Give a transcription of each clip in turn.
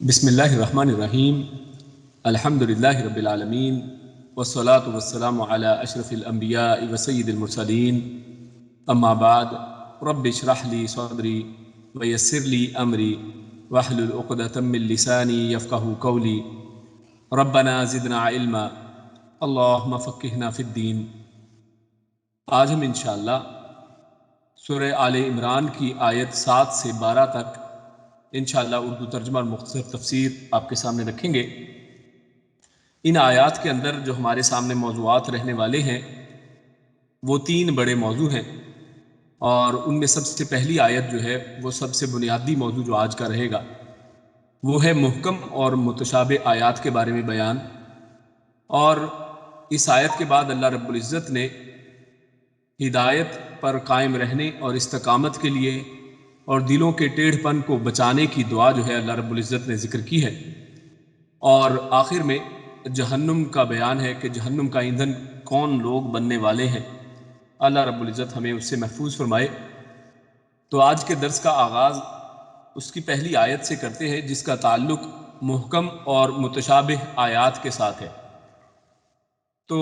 بسم اللہ الرحمن الرحیم الحمد للہ رب العالمین والصلاة والسلام علی اشرف الانبیاء وسید المرسلین اما بعد رب اشرح لی صدری ویسر لی امری واحلل عقدۃ من لسانی یفقہوا قولی ربنا زدنا علما اللہم فقہنا فی الدین۔ آج ہم انشاءاللہ سورہ آل عمران کی آیت 7 سے 12 تک انشاءاللہ اردو ترجمہ اور مختصر تفسیر آپ کے سامنے رکھیں گے۔ ان آیات کے اندر جو ہمارے سامنے موضوعات رہنے والے ہیں وہ 3 بڑے موضوع ہیں، اور ان میں سب سے پہلی آیت جو ہے وہ سب سے بنیادی موضوع جو آج کا رہے گا وہ ہے محکم اور متشابہ آیات کے بارے میں بیان۔ اور اس آیت کے بعد اللہ رب العزت نے ہدایت پر قائم رہنے اور استقامت کے لیے اور دلوں کے ٹیڑھ پن کو بچانے کی دعا جو ہے اللہ رب العزت نے ذکر کی ہے، اور آخر میں جہنم کا بیان ہے کہ جہنم کا ایندھن کون لوگ بننے والے ہیں۔ اللہ رب العزت ہمیں اس سے محفوظ فرمائے۔ تو آج کے درس کا آغاز اس کی پہلی آیت سے کرتے ہیں جس کا تعلق محکم اور متشابہ آیات کے ساتھ ہے۔ تو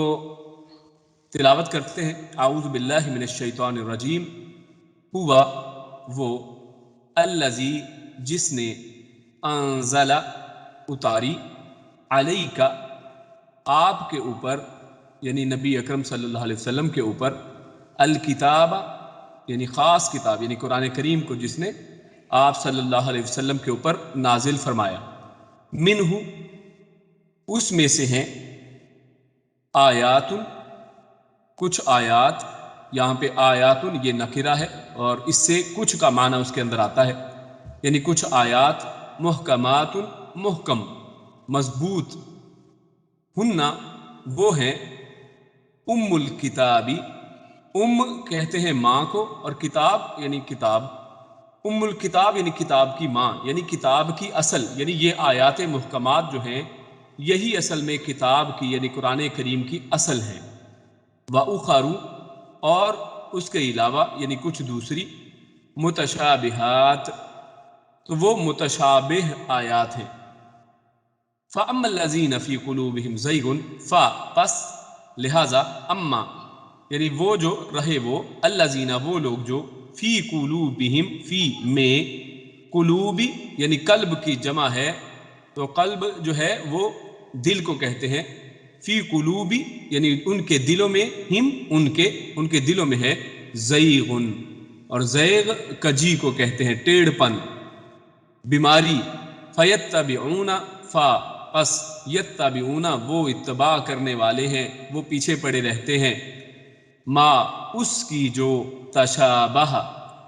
تلاوت کرتے ہیں، اعوذ باللہ من الشیطان الرجیم۔ ہوا وہ الذی جس نے انزل اتاری علیک آپ کے اوپر یعنی نبی اکرم صلی اللہ علیہ وسلم کے اوپر الکتاب یعنی خاص کتاب یعنی قرآن کریم کو جس نے آپ صلی اللہ علیہ وسلم کے اوپر نازل فرمایا، منہ اس میں سے ہیں آیات کچھ آیات، یہاں پہ آیاتن یہ نکرہ ہے اور اس سے کچھ کا معنی اس کے اندر آتا ہے، یعنی کچھ آیات محکمات محکم مضبوط، ہن وہ ہیں ام الکتابی، ام کہتے ہیں ماں کو، اور کتاب یعنی کتاب، ام الکتاب یعنی کتاب کی ماں، یعنی کتاب کی اصل، یعنی یہ آیات محکمات جو ہیں یہی اصل میں کتاب کی یعنی قرآن کریم کی اصل ہے۔ وَأُخَرُ اور اس کے علاوہ یعنی کچھ دوسری، متشابہات تو وہ متشابہ آیات ہیں۔ فَأَمَّا الَّذِينَ فِي قُلُوبِهِمْ زَيْغٌ پس لہذا اما یعنی وہ جو رہے وہ، الذین وہ لوگ جو، فی قلوبہم فی میں، قلوبی یعنی قلب کی جمع ہے، تو قلب جو ہے وہ دل کو کہتے ہیں، فی قلوبی یعنی ان کے دلوں میں، ہم ان کے دلوں میں ہے، زیغن اور زیغ کجی کو کہتے ہیں، ٹیڑھ پن، بیماری، فیتبعون پس یتبعون وہ اتباع کرنے والے ہیں، وہ پیچھے پڑے رہتے ہیں، ما اس کی جو تشابہ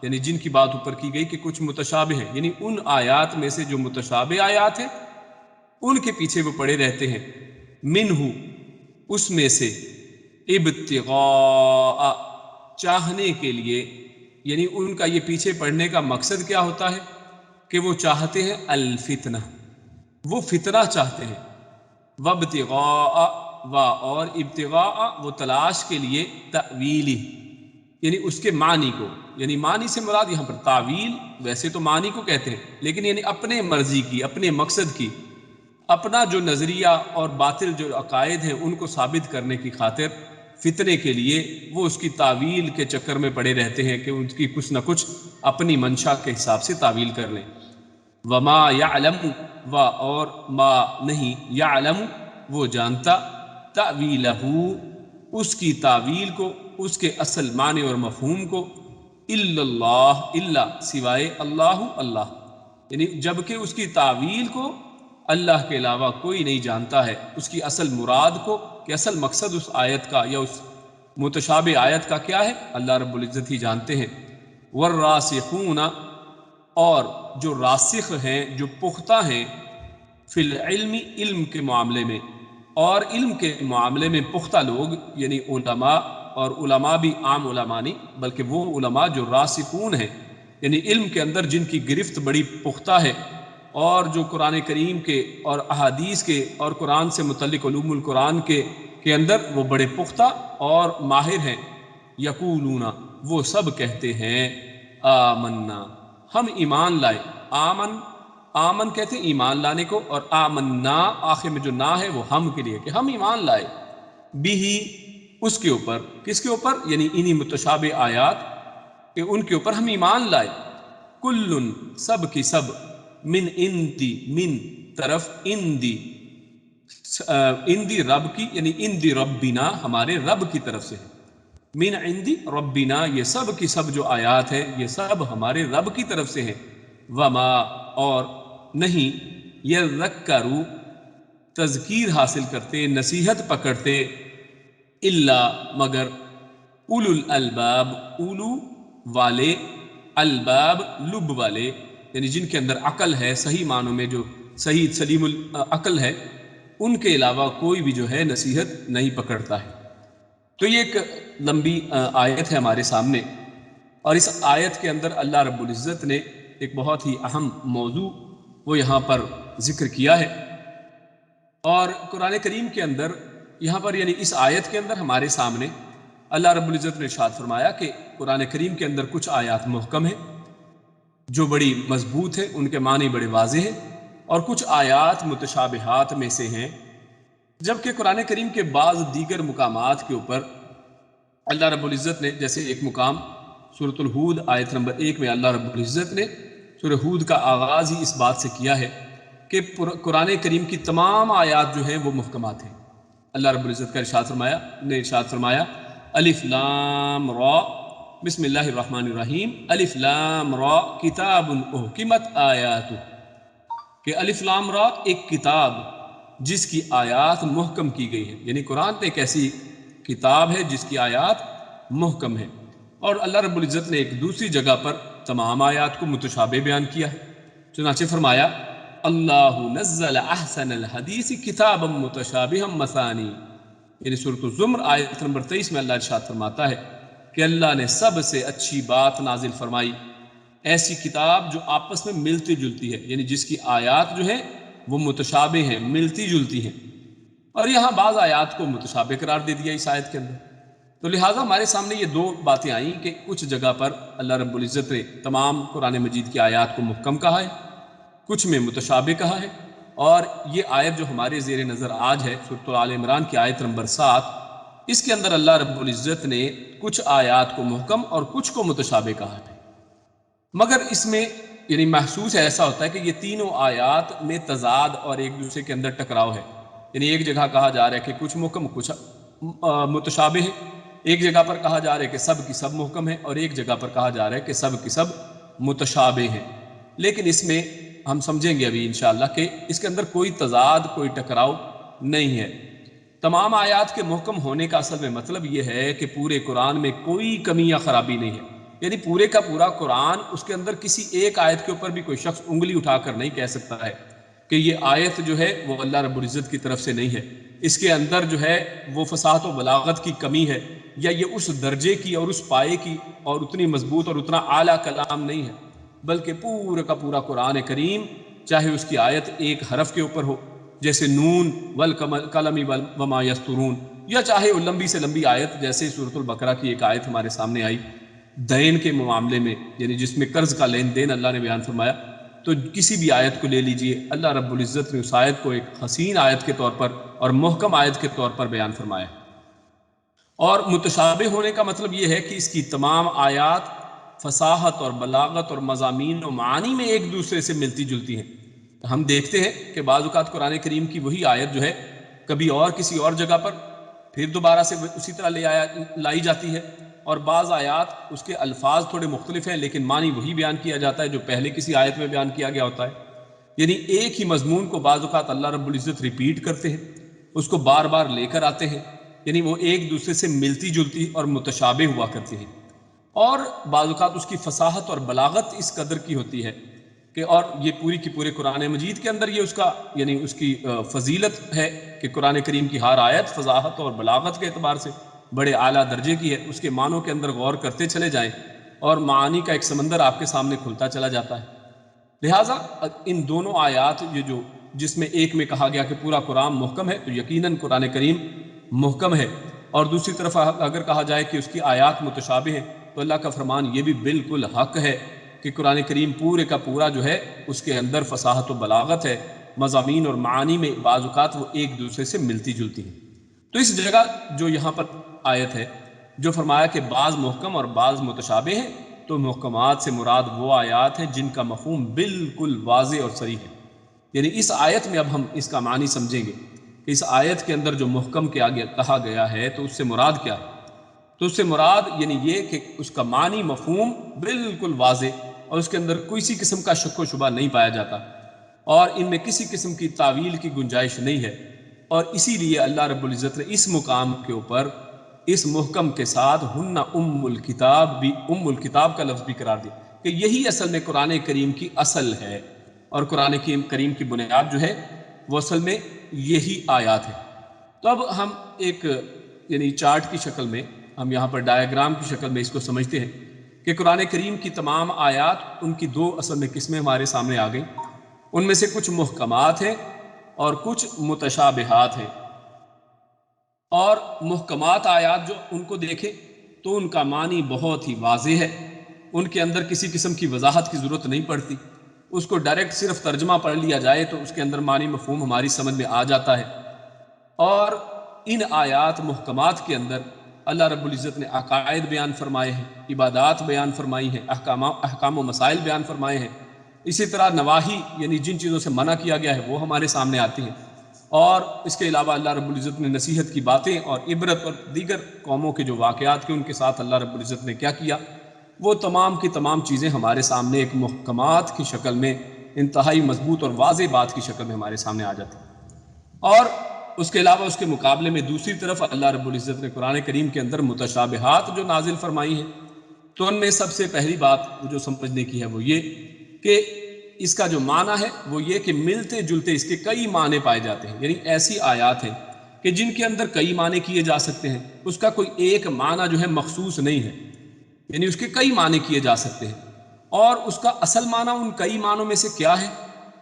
یعنی جن کی بات اوپر کی گئی کہ کچھ متشابہ ہیں، یعنی ان آیات میں سے جو متشابہ آیات ہیں ان کے پیچھے وہ پڑے رہتے ہیں، منہ اس میں سے، ابتغاء چاہنے کے لیے، یعنی ان کا یہ پیچھے پڑنے کا مقصد کیا ہوتا ہے کہ وہ چاہتے ہیں الفتنہ، وہ فتنہ چاہتے ہیں، وابتغاء و اور ابتغاء وہ تلاش کے لیے، تأویلی یعنی اس کے معنی کو، یعنی معنی سے مراد یہاں پر تعویل، ویسے تو معنی کو کہتے ہیں لیکن یعنی اپنے مرضی کی، اپنے مقصد کی، اپنا جو نظریہ اور باطل جو عقائد ہیں ان کو ثابت کرنے کی خاطر فتنے کے لیے وہ اس کی تعویل کے چکر میں پڑے رہتے ہیں کہ ان کی کچھ نہ کچھ اپنی منشا کے حساب سے تعویل کر لیں۔ وما یعلم و اور ما نہیں، یعلم وہ جانتا، تعویلہ اس کی تعویل کو، اس کے اصل معنی اور مفہوم کو، الا اللہ الا سوائے اللہ اللہ، یعنی جبکہ اس کی تعویل کو اللہ کے علاوہ کوئی نہیں جانتا ہے، اس کی اصل مراد کو کہ اصل مقصد اس آیت کا یا اس متشابہ آیت کا کیا ہے اللہ رب العزت ہی جانتے ہیں۔ والراسخون اور جو راسخ ہیں، جو پختہ ہیں، فی العلم علم کے معاملے میں، اور علم کے معاملے میں پختہ لوگ یعنی علماء، اور علماء بھی عام علماء نہیں بلکہ وہ علماء جو راسخون ہیں، یعنی علم کے اندر جن کی گرفت بڑی پختہ ہے، اور جو قرآن کریم کے اور احادیث کے اور قرآن سے متعلق علوم القرآن کے اندر وہ بڑے پختہ اور ماہر ہیں، یقولون وہ سب کہتے ہیں، آمنا ہم ایمان لائے، آمن کہتے ہیں ایمان لانے کو، اور آمنا آخر میں جو نا ہے وہ ہم کے لیے، کہ ہم ایمان لائے، بھی اس کے اوپر، کس کے اوپر؟ یعنی انہی متشابہ آیات کہ ان کے اوپر ہم ایمان لائے۔ کل سب کی سب، من اندی من طرف اندی، اندی رب کی، یعنی اندی ربنا ہمارے رب کی طرف سے ہے، من عندی ربنا، یہ سب کی سب جو آیات ہے یہ سب ہمارے رب کی طرف سے ہے۔ وما اور نہیں، یذکروا تذکیر حاصل کرتے، نصیحت پکڑتے، الا مگر، اولو الالباب، اولو والے، الباب لب والے، یعنی جن کے اندر عقل ہے، صحیح معنوں میں جو صحیح سلیم العقل ہے، ان کے علاوہ کوئی بھی جو ہے نصیحت نہیں پکڑتا ہے۔ تو یہ ایک لمبی آیت ہے ہمارے سامنے، اور اس آیت کے اندر اللہ رب العزت نے ایک بہت ہی اہم موضوع وہ یہاں پر ذکر کیا ہے۔ اور قرآن کریم کے اندر یہاں پر، یعنی اس آیت کے اندر ہمارے سامنے اللہ رب العزت نے ارشاد فرمایا کہ قرآن کریم کے اندر کچھ آیات محکم ہیں جو بڑی مضبوط ہیں، ان کے معنی بڑے واضح ہیں، اور کچھ آیات متشابہات میں سے ہیں، جبکہ قرآن کریم کے بعض دیگر مقامات کے اوپر اللہ رب العزت نے، جیسے ایک مقام سورۃ الہود آیت نمبر 1 میں اللہ رب العزت نے سورہ ہود کا آغاز ہی اس بات سے کیا ہے کہ قرآن کریم کی تمام آیات جو ہیں وہ محکمات ہیں۔ اللہ رب العزت کا ارشاد فرمایا الف لام را بسم اللہ الرحمن الرحیم، الف لام را کتاب احکمت آیاتہ، کہ الف لام را ایک کتاب جس کی آیات محکم کی گئی ہے، یعنی قرآن ایک ایسی کتاب ہے جس کی آیات محکم ہے۔ اور اللہ رب العزت نے ایک دوسری جگہ پر تمام آیات کو متشابہ بیان کیا ہے، چنانچہ فرمایا اللہ نزل احسن الحدیث کتابا متشابہا مثانی، یعنی سورۃ الزمر آیت نمبر 23 میں اللہ ارشاد فرماتا ہے کہ اللہ نے سب سے اچھی بات نازل فرمائی، ایسی کتاب جو آپس میں ملتی جلتی ہے، یعنی جس کی آیات جو ہیں وہ متشابہ ہیں، ملتی جلتی ہیں۔ اور یہاں بعض آیات کو متشابہ قرار دے دیا اس آیت کے اندر، تو لہٰذا ہمارے سامنے یہ دو باتیں آئیں کہ کچھ جگہ پر اللہ رب العزت نے تمام قرآن مجید کی آیات کو محکم کہا ہے، کچھ میں متشابہ کہا ہے، اور یہ آیت جو ہمارے زیر نظر آج ہے سورۃ آل عمران کی آیت نمبر 7، اس کے اندر اللہ رب العزت نے کچھ آیات کو محکم اور کچھ کو متشابہ کہا ہے، مگر اس میں یعنی محسوس ایسا ہوتا ہے کہ یہ تینوں آیات میں تضاد اور ایک دوسرے کے اندر ٹکراؤ ہے، یعنی ایک جگہ کہا جا رہا ہے کہ کچھ محکم کچھ متشابہ ہے، ایک جگہ پر کہا جا رہا ہے کہ سب کی سب محکم ہے، اور ایک جگہ پر کہا جا رہا ہے کہ سب کی سب متشابہ ہیں۔ لیکن اس میں ہم سمجھیں گے ابھی انشاءاللہ کہ اس کے اندر کوئی تضاد، کوئی ٹکراؤ نہیں ہے۔ تمام آیات کے محکم ہونے کا اصل میں مطلب یہ ہے کہ پورے قرآن میں کوئی کمی یا خرابی نہیں ہے، یعنی پورے کا پورا قرآن، اس کے اندر کسی ایک آیت کے اوپر بھی کوئی شخص انگلی اٹھا کر نہیں کہہ سکتا ہے کہ یہ آیت جو ہے وہ اللہ رب العزت کی طرف سے نہیں ہے، اس کے اندر جو ہے وہ فصاحت و بلاغت کی کمی ہے، یا یہ اس درجے کی اور اس پائے کی اور اتنی مضبوط اور اتنا اعلیٰ کلام نہیں ہے، بلکہ پورا کا پورا قرآن کریم، چاہے اس کی آیت ایک حرف کے اوپر ہو جیسے نون والقلم وما یسطرون، یا چاہے وہ لمبی سے لمبی آیت جیسے سورۃ البقرہ کی ایک آیت ہمارے سامنے آئی دین کے معاملے میں، یعنی جس میں قرض کا لین دین اللہ نے بیان فرمایا، تو کسی بھی آیت کو لے لیجئے، اللہ رب العزت نے اس آیت کو ایک حسین آیت کے طور پر اور محکم آیت کے طور پر بیان فرمایا۔ اور متشابہ ہونے کا مطلب یہ ہے کہ اس کی تمام آیات فصاحت اور بلاغت اور مضامین و معانی میں ایک دوسرے سے ملتی جلتی ہیں۔ ہم دیکھتے ہیں کہ بعض اوقات قرآن کریم کی وہی آیت جو ہے کبھی اور کسی اور جگہ پر پھر دوبارہ سے اسی طرح لائی جاتی ہے، اور بعض آیات اس کے الفاظ تھوڑے مختلف ہیں لیکن معنی وہی بیان کیا جاتا ہے جو پہلے کسی آیت میں بیان کیا گیا ہوتا ہے، یعنی ایک ہی مضمون کو بعض اوقات اللہ رب العزت ریپیٹ کرتے ہیں، اس کو بار بار لے کر آتے ہیں، یعنی وہ ایک دوسرے سے ملتی جلتی اور متشابہ ہوا کرتی ہیں، اور بعض اوقات اس کی فصاحت اور بلاغت اس قدر کی ہوتی ہے کہ، اور یہ پوری کی پورے قرآن مجید کے اندر یہ اس کا یعنی اس کی فضیلت ہے کہ قرآن کریم کی ہر آیت فصاحت اور بلاغت کے اعتبار سے بڑے اعلیٰ درجے کی ہے، اس کے معنوں کے اندر غور کرتے چلے جائیں اور معانی کا ایک سمندر آپ کے سامنے کھلتا چلا جاتا ہے۔ لہٰذا ان دونوں آیات یہ جو جس میں ایک میں کہا گیا کہ پورا قرآن محکم ہے، تو یقیناً قرآن کریم محکم ہے، اور دوسری طرف اگر کہا جائے کہ اس کی آیات متشابہ ہیں، تو اللہ کا فرمان یہ بھی بالکل حق ہے کہ قرآن کریم پورے کا پورا جو ہے اس کے اندر فصاحت و بلاغت ہے، مضامین اور معانی میں بعض اوقات وہ ایک دوسرے سے ملتی جلتی ہیں۔ تو اس جگہ جو یہاں پر آیت ہے جو فرمایا کہ بعض محکم اور بعض متشابہ ہیں، تو محکمات سے مراد وہ آیات ہیں جن کا مفہوم بالکل واضح اور صریح ہے۔ یعنی اس آیت میں اب ہم اس کا معنی سمجھیں گے کہ اس آیت کے اندر جو محکم کے آگے کہا گیا ہے تو اس سے مراد کیا ہے؟ تو اس سے مراد یعنی یہ کہ اس کا معنی مفہوم بالکل واضح اور اس کے اندر کسی قسم کا شک و شبہ نہیں پایا جاتا، اور ان میں کسی قسم کی تعویل کی گنجائش نہیں ہے۔ اور اسی لیے اللہ رب العزت نے اس مقام کے اوپر اس محکم کے ساتھ ہن ام الکتاب کا لفظ بھی قرار دیا کہ یہی اصل میں قرآن کریم کی اصل ہے، اور قرآن کریم کی بنیاد جو ہے وہ اصل میں یہی آیات ہے۔ تو اب ہم ایک یعنی چارٹ کی شکل میں، ہم یہاں پر ڈائیگرام کی شکل میں اس کو سمجھتے ہیں کہ قرآن کریم کی تمام آیات، ان کی دو اصل میں قسمیں ہمارے سامنے آ گئیں۔ ان میں سے کچھ محکمات ہیں اور کچھ متشابہات ہیں۔ اور محکمات آیات جو ان کو دیکھیں تو ان کا معنی بہت ہی واضح ہے، ان کے اندر کسی قسم کی وضاحت کی ضرورت نہیں پڑتی، اس کو ڈائریکٹ صرف ترجمہ پڑھ لیا جائے تو اس کے اندر معنی مفہوم ہماری سمجھ میں آ جاتا ہے۔ اور ان آیات محکمات کے اندر اللہ رب العزت نے عقائد بیان فرمائے ہیں، عبادات بیان فرمائی ہیں، احکام و مسائل بیان فرمائے ہیں۔ اسی طرح نواہی یعنی جن چیزوں سے منع کیا گیا ہے وہ ہمارے سامنے آتی ہیں، اور اس کے علاوہ اللہ رب العزت نے نصیحت کی باتیں اور عبرت اور دیگر قوموں کے جو واقعات کے ان کے ساتھ اللہ رب العزت نے کیا کیا، وہ تمام کی تمام چیزیں ہمارے سامنے ایک محکمات کی شکل میں، انتہائی مضبوط اور واضح بات کی شکل میں ہمارے سامنے آ جاتی ہیں۔ اور اس کے علاوہ اس کے مقابلے میں دوسری طرف اللہ رب العزت نے قرآن کریم کے اندر متشابہات جو نازل فرمائی ہیں، تو ان میں سب سے پہلی بات جو سمجھنے کی ہے وہ یہ کہ اس کا جو معنی ہے وہ یہ کہ ملتے جلتے اس کے کئی معنی پائے جاتے ہیں۔ یعنی ایسی آیات ہیں کہ جن کے اندر کئی معنی کیے جا سکتے ہیں، اس کا کوئی ایک معنی جو ہے مخصوص نہیں ہے، یعنی اس کے کئی معنی کیے جا سکتے ہیں، اور اس کا اصل معنی ان کئی معنوں میں سے کیا ہے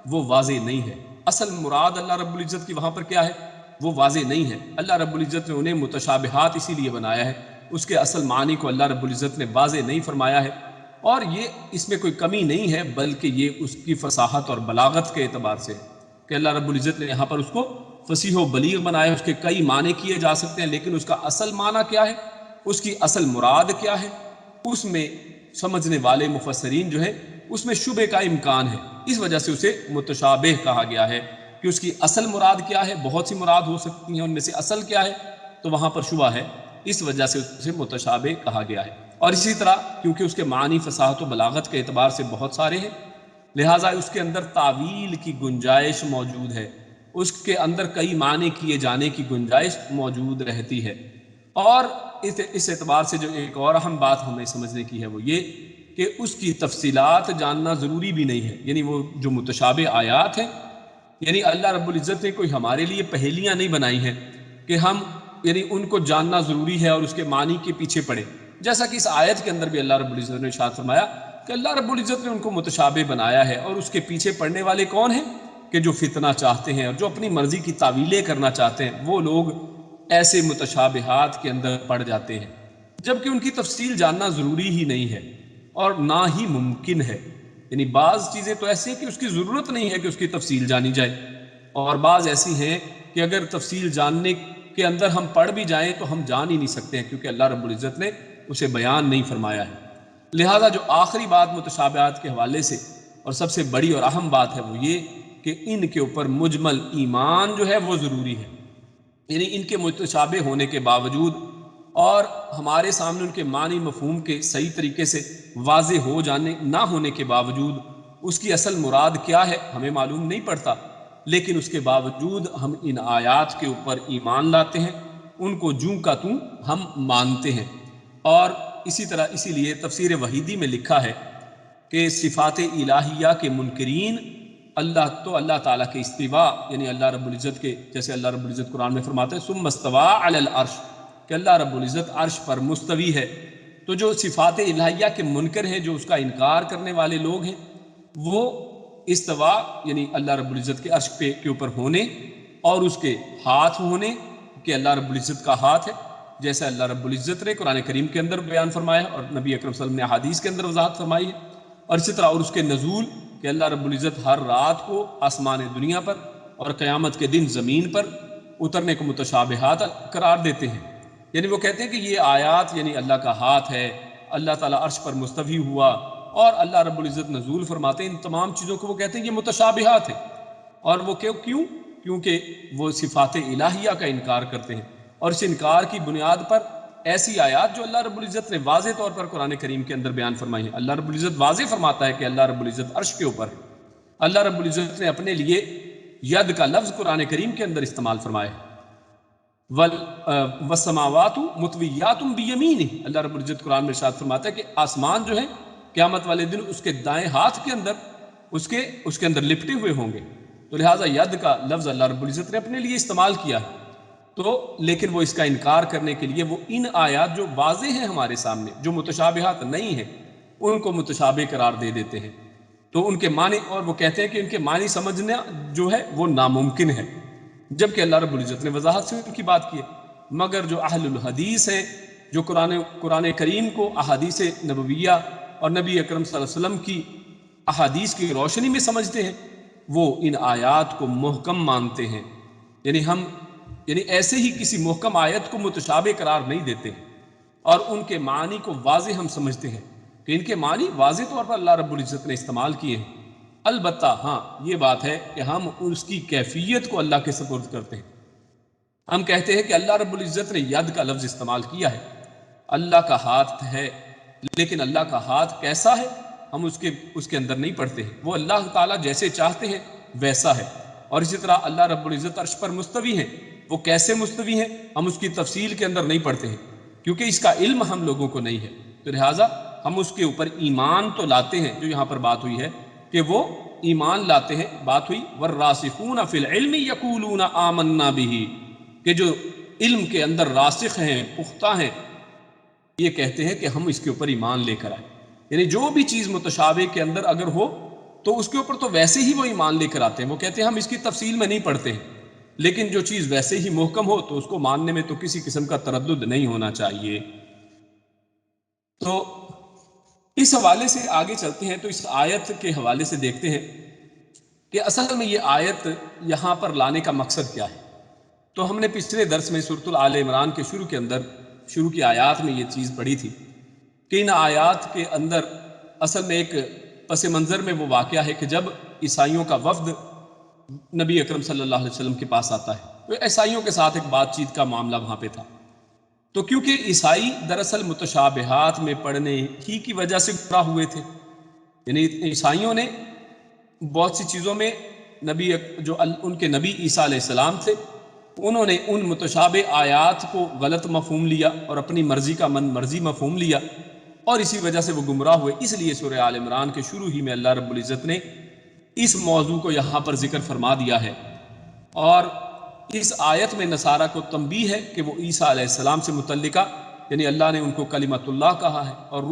وہ واضح نہیں ہے۔ اصل مراد اللہ رب العزت کی وہاں پر کیا ہے وہ واضح نہیں ہے۔ اللہ رب العزت نے انہیں متشابہات اسی لیے بنایا ہے، اس کے اصل معنی کو اللہ رب العزت نے واضح نہیں فرمایا ہے، اور یہ اس میں کوئی کمی نہیں ہے بلکہ یہ اس کی فصاحت اور بلاغت کے اعتبار سے کہ اللہ رب العزت نے یہاں پر اس کو فصیح و بلیغ بنایا۔ اس کے کئی معنی کیے جا سکتے ہیں، لیکن اس کا اصل معنی کیا ہے، اس کی اصل مراد کیا ہے، اس میں سمجھنے والے مفسرین جو ہے اس میں شبہ کا امکان ہے۔ اس وجہ سے اسے متشابہ کہا گیا ہے کہ اس کی اصل مراد کیا ہے، بہت سی مراد ہو سکتی ہیں، ان میں سے اصل کیا ہے تو وہاں پر شبہ ہے، اس وجہ سے اسے متشابہ کہا گیا ہے۔ اور اسی طرح کیونکہ اس کے معنی فصاحت و بلاغت کے اعتبار سے بہت سارے ہیں، لہٰذا اس کے اندر تعویل کی گنجائش موجود ہے، اس کے اندر کئی معنی کیے جانے کی گنجائش موجود رہتی ہے۔ اور اس اعتبار سے جو ایک اور اہم بات ہمیں سمجھنے کی ہے وہ یہ کہ اس کی تفصیلات جاننا ضروری بھی نہیں ہے۔ یعنی وہ جو متشابہ آیات ہیں، یعنی اللہ رب العزت نے کوئی ہمارے لیے پہیلیاں نہیں بنائی ہیں کہ ہم یعنی ان کو جاننا ضروری ہے اور اس کے معنی کے پیچھے پڑے، جیسا کہ اس آیت کے اندر بھی اللہ رب العزت نے ارشاد فرمایا کہ اللہ رب العزت نے ان کو متشابہ بنایا ہے، اور اس کے پیچھے پڑنے والے کون ہیں کہ جو فتنہ چاہتے ہیں اور جو اپنی مرضی کی تعویلیں کرنا چاہتے ہیں، وہ لوگ ایسے متشابہات کے اندر پڑ جاتے ہیں، جبکہ ان کی تفصیل جاننا ضروری ہی نہیں ہے اور نہ ہی ممکن ہے۔ یعنی بعض چیزیں تو ایسی ہیں کہ اس کی ضرورت نہیں ہے کہ اس کی تفصیل جانی جائے، اور بعض ایسی ہیں کہ اگر تفصیل جاننے کے اندر ہم پڑھ بھی جائیں تو ہم جان ہی نہیں سکتے ہیں، کیونکہ اللہ رب العزت نے اسے بیان نہیں فرمایا ہے۔ لہٰذا جو آخری بات متشابہات کے حوالے سے اور سب سے بڑی اور اہم بات ہے وہ یہ کہ ان کے اوپر مجمل ایمان جو ہے وہ ضروری ہے۔ یعنی ان کے متشابہ ہونے کے باوجود اور ہمارے سامنے ان کے معنی مفہوم کے صحیح طریقے سے واضح ہو جانے نہ ہونے کے باوجود اس کی اصل مراد کیا ہے ہمیں معلوم نہیں پڑتا، لیکن اس کے باوجود ہم ان آیات کے اوپر ایمان لاتے ہیں، ان کو جوں کا توں ہم مانتے ہیں۔ اور اسی طرح اسی لیے تفسیر وحیدی میں لکھا ہے کہ صفات الہیہ کے منکرین اللہ تعالیٰ کے استواء یعنی اللہ رب العزت کے، جیسے اللہ رب العزت قرآن میں فرماتا ہے ثم استوى علی العرش، کہ اللہ رب العزت عرش پر مستوی ہے، تو جو صفات الہیہ کے منکر ہیں، جو اس کا انکار کرنے والے لوگ ہیں، وہ استواء یعنی اللہ رب العزت کے عرش کے اوپر ہونے اور اس کے ہاتھ ہونے کہ اللہ رب العزت کا ہاتھ ہے، جیسے اللہ رب العزت نے قرآن کریم کے اندر بیان فرمایا ہے اور نبی اکرم صلی اللہ علیہ وسلم نے احادیث کے اندر وضاحت فرمائی ہے، اور اسی طرح اور اس کے نزول کہ اللہ رب العزت ہر رات کو آسمان دنیا پر اور قیامت کے دن زمین پر اترنے کو متشابہات قرار دیتے ہیں. یعنی وہ کہتے ہیں کہ یہ آیات یعنی اللہ کا ہاتھ ہے، اللہ تعالیٰ عرش پر مستوی ہوا اور اللہ رب العزت نزول فرماتے ہیں، ان تمام چیزوں کو وہ کہتے ہیں یہ متشابہات ہیں. اور وہ کیونکہ وہ صفات الہیہ کا انکار کرتے ہیں، اور اس انکار کی بنیاد پر ایسی آیات جو اللہ رب العزت نے واضح طور پر قرآن کریم کے اندر بیان فرمائی ہیں. اللہ رب العزت واضح فرماتا ہے کہ اللہ رب العزت عرش کے اوپر ہے. اللہ رب العزت نے اپنے لیے ید کا لفظ قرآن کریم کے اندر استعمال فرمایا ہے. والسماوات مطویات بیمینہ، اللہ رب العزت قرآن میں ارشاد فرماتا ہے کہ آسمان جو ہے قیامت والے دن اس کے دائیں ہاتھ کے اندر اس کے اندر لپٹے ہوئے ہوں گے. تو لہٰذا ید کا لفظ اللہ رب العزت نے اپنے لیے استعمال کیا ہے. تو لیکن وہ اس کا انکار کرنے کے لیے وہ ان آیات جو واضح ہیں ہمارے سامنے، جو متشابہات نہیں ہیں، ان کو متشابہ قرار دے دیتے ہیں. تو ان کے معنی، اور وہ کہتے ہیں کہ ان کے معنی سمجھنا جو ہے وہ ناممکن ہے، جبکہ اللہ رب العزت نے وضاحت سے ان کی بات کی ہے. مگر جو اہل الحدیث ہیں، جو قرآن کریم کو احادیث نبویہ اور نبی اکرم صلی اللہ علیہ وسلم کی احادیث کی روشنی میں سمجھتے ہیں، وہ ان آیات کو محکم مانتے ہیں. یعنی ایسے ہی کسی محکم آیت کو متشابہ قرار نہیں دیتے ہیں، اور ان کے معنی کو واضح ہم سمجھتے ہیں کہ ان کے معنی واضح طور پر اللہ رب العزت نے استعمال کیے ہیں. البتہ ہاں یہ بات ہے کہ ہم اس کی کیفیت کو اللہ کے سپرد کرتے ہیں. ہم کہتے ہیں کہ اللہ رب العزت نے ید کا لفظ استعمال کیا ہے، اللہ کا ہاتھ ہے، لیکن اللہ کا ہاتھ کیسا ہے ہم اس کے اندر نہیں پڑھتے ہیں. وہ اللہ تعالیٰ جیسے چاہتے ہیں ویسا ہے. اور اسی طرح اللہ رب العزت عرش پر مستوی ہیں، وہ کیسے مستوی ہیں ہم اس کی تفصیل کے اندر نہیں پڑھتے ہیں، کیونکہ اس کا علم ہم لوگوں کو نہیں ہے. تو لہٰذا ہم اس کے اوپر ایمان تو لاتے ہیں، جو یہاں پر بات ہوئی ہے کہ وہ ایمان لاتے ہیں. بات ہوئی والراسخون فی العلم یقولون آمنا بہ، کہ جو علم کے اندر راسخ ہیں، پختہ ہیں، یہ کہتے ہیں کہ ہم اس کے اوپر ایمان لے کر آئے. یعنی جو بھی چیز متشابہ کے اندر اگر ہو تو اس کے اوپر تو ویسے ہی وہ ایمان لے کر آتے ہیں. وہ کہتے ہیں ہم اس کی تفصیل میں نہیں پڑھتے ہیں، لیکن جو چیز ویسے ہی محکم ہو تو اس کو ماننے میں تو کسی قسم کا تردد نہیں ہونا چاہیے. تو اس حوالے سے آگے چلتے ہیں. تو اس آیت کے حوالے سے دیکھتے ہیں کہ اصل میں یہ آیت یہاں پر لانے کا مقصد کیا ہے. تو ہم نے پچھلے درس میں سورۃ آل عمران کے شروع کی آیات میں یہ چیز پڑھی تھی کہ ان آیات کے اندر اصل میں ایک پس منظر میں وہ واقعہ ہے کہ جب عیسائیوں کا وفد نبی اکرم صلی اللہ علیہ وسلم کے پاس آتا ہے، تو عیسائیوں کے ساتھ ایک بات چیت کا معاملہ وہاں پہ تھا. تو کیونکہ عیسائی دراصل متشابہات میں پڑھنے ہی کی وجہ سے گمراہ ہوئے تھے، یعنی عیسائیوں نے بہت سی چیزوں میں جو ان کے نبی عیسیٰ علیہ السلام تھے، انہوں نے ان متشابہ آیات کو غلط مفہوم لیا اور اپنی مرضی کا من مرضی مفہوم لیا، اور اسی وجہ سے وہ گمراہ ہوئے. اس لیے سورہ آل عمران کے شروع ہی میں اللہ رب العزت نے اس موضوع کو یہاں پر ذکر فرما دیا ہے. اور اس آیت میں نصارہ کو تنبیہ ہے کہ وہ عیسیٰ علیہ السلام سے متعلقہ، یعنی اللہ نے ان کو کلمۃ اللہ کہا ہے، اور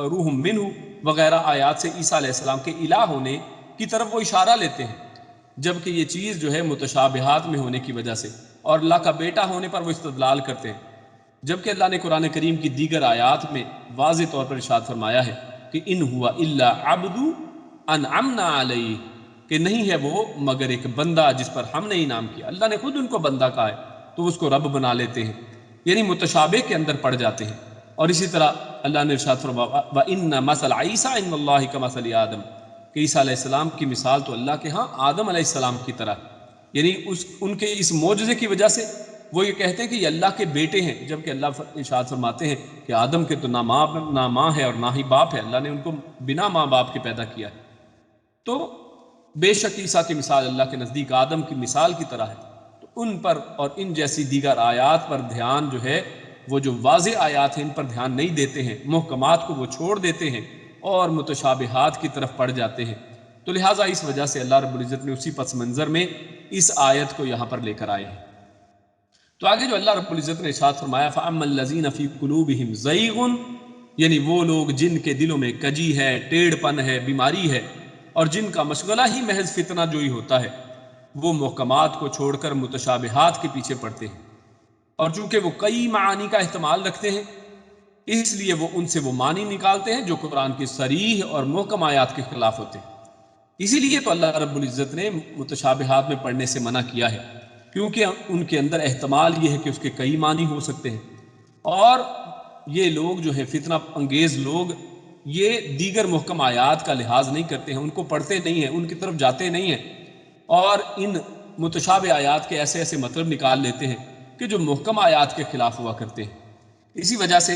روح منہ وغیرہ آیات سے عیسیٰ علیہ السلام کے الہ ہونے کی طرف وہ اشارہ لیتے ہیں، جبکہ یہ چیز جو ہے متشابہات میں ہونے کی وجہ سے اور اللہ کا بیٹا ہونے پر وہ استدلال کرتے ہیں. جبکہ اللہ نے قرآن کریم کی دیگر آیات میں واضح طور پر ارشاد فرمایا ہے کہ ان ہوا الا عبد انعمنا علیہ، کہ نہیں ہے وہ مگر ایک بندہ جس پر ہم نے انعام کیا. اللہ نے خود ان کو بندہ کہا ہے تو اس کو رب بنا لیتے ہیں، یعنی متشابہ کے اندر پڑ جاتے ہیں. اور اسی طرح اللہ نے ارشاد فرمایا وَإِنَّ مَثَلَ عِيسَىٰ عِندَ اللَّهِ كَمَثَلِ آدَمَ، کہ عیسیٰ علیہ السلام کی مثال تو اللہ کے ہاں آدم علیہ السلام کی طرح، یعنی ان کے اس معجزے کی وجہ سے وہ یہ کہتے ہیں کہ یہ اللہ کے بیٹے ہیں، جبکہ اللہ ارشاد فرماتے ہیں کہ آدم کے تو نہ ماں ہے اور نہ ہی باپ ہے، اللہ نے ان کو بنا ماں باپ کے پیدا کیا ہے. تو بے شک عیسیٰ کی مثال اللہ کے نزدیک آدم کی مثال کی طرح ہے. تو ان پر اور ان جیسی دیگر آیات پر دھیان جو ہے، وہ جو واضح آیات ہیں ان پر دھیان نہیں دیتے ہیں، محکمات کو وہ چھوڑ دیتے ہیں اور متشابہات کی طرف پڑ جاتے ہیں. تو لہٰذا اس وجہ سے اللہ رب العزت نے اسی پس منظر میں اس آیت کو یہاں پر لے کر آئے ہیں. تو آگے جو اللہ رب العزت نے ارشاد فرمایا فَأَمَّا الَّذِينَ فِي قُلُوبِهِمْ زَيْغٌ، یعنی وہ لوگ جن کے دلوں میں کجی ہے، ٹیڑھ پن ہے، بیماری ہے، اور جن کا مشغلہ ہی محض فتنہ جوئی ہوتا ہے، وہ محکمات کو چھوڑ کر متشابہات کے پیچھے پڑتے ہیں. اور چونکہ وہ کئی معانی کا احتمال رکھتے ہیں، اس لیے وہ ان سے وہ معنی نکالتے ہیں جو قرآن کی صریح اور محکم آیات کے خلاف ہوتے ہیں۔ اسی لیے تو اللہ رب العزت نے متشابہات میں پڑھنے سے منع کیا ہے، کیونکہ ان کے اندر احتمال یہ ہے کہ اس کے کئی معنی ہو سکتے ہیں، اور یہ لوگ جو ہے فتنہ انگیز لوگ یہ دیگر محکم آیات کا لحاظ نہیں کرتے ہیں، ان کو پڑھتے نہیں ہیں، ان کی طرف جاتے نہیں ہیں، اور ان متشابہ آیات کے ایسے ایسے مطلب نکال لیتے ہیں کہ جو محکم آیات کے خلاف ہوا کرتے ہیں۔ اسی وجہ سے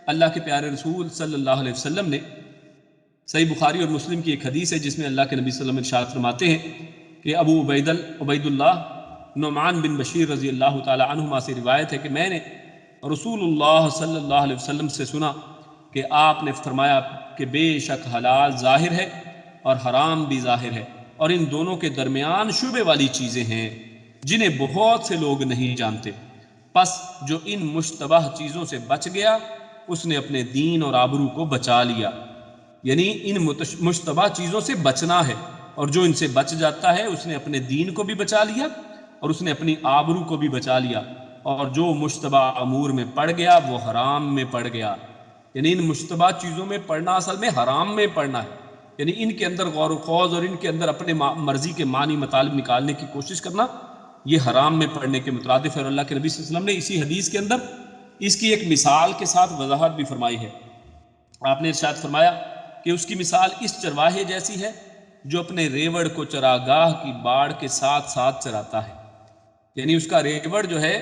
اللہ کے پیارے رسول صلی اللہ علیہ وسلم نے صحیح بخاری اور مسلم کی ایک حدیث ہے جس میں اللہ کے نبی صلی اللہ علیہ وسلم ارشاد فرماتے ہیں کہ ابو عبید اللہ نعمان بن بشیر رضی اللہ تعالی عنہما سے روایت ہے کہ میں نے رسول اللہ صلی اللہ علیہ وسلم سے سنا کہ آپ نے فرمایا کہ بے شک حلال ظاہر ہے اور حرام بھی ظاہر ہے، اور ان دونوں کے درمیان شبے والی چیزیں ہیں جنہیں بہت سے لوگ نہیں جانتے، پس جو ان مشتبہ چیزوں سے بچ گیا اس نے اپنے دین اور آبرو کو بچا لیا۔ یعنی ان مشتبہ چیزوں سے بچنا ہے، اور جو ان سے بچ جاتا ہے اس نے اپنے دین کو بھی بچا لیا اور اس نے اپنی آبرو کو بھی بچا لیا، اور جو مشتبہ امور میں پڑ گیا وہ حرام میں پڑ گیا۔ یعنی ان مشتبہ چیزوں میں پڑھنا اصل میں حرام میں پڑھنا ہے، یعنی ان کے اندر غور و خوض اور ان کے اندر اپنے مرضی کے معنی مطالب نکالنے کی کوشش کرنا یہ حرام میں پڑھنے کے مترادف ہے۔ اور اللہ کے نبی صلی اللہ علیہ وسلم نے اسی حدیث کے اندر اس کی ایک مثال کے ساتھ وضاحت بھی فرمائی ہے۔ آپ نے ارشاد فرمایا کہ اس کی مثال اس چرواہے جیسی ہے جو اپنے ریوڑ کو چراگاہ کی باڑ کے ساتھ ساتھ چراتا ہے۔ یعنی اس کا ریوڑ جو ہے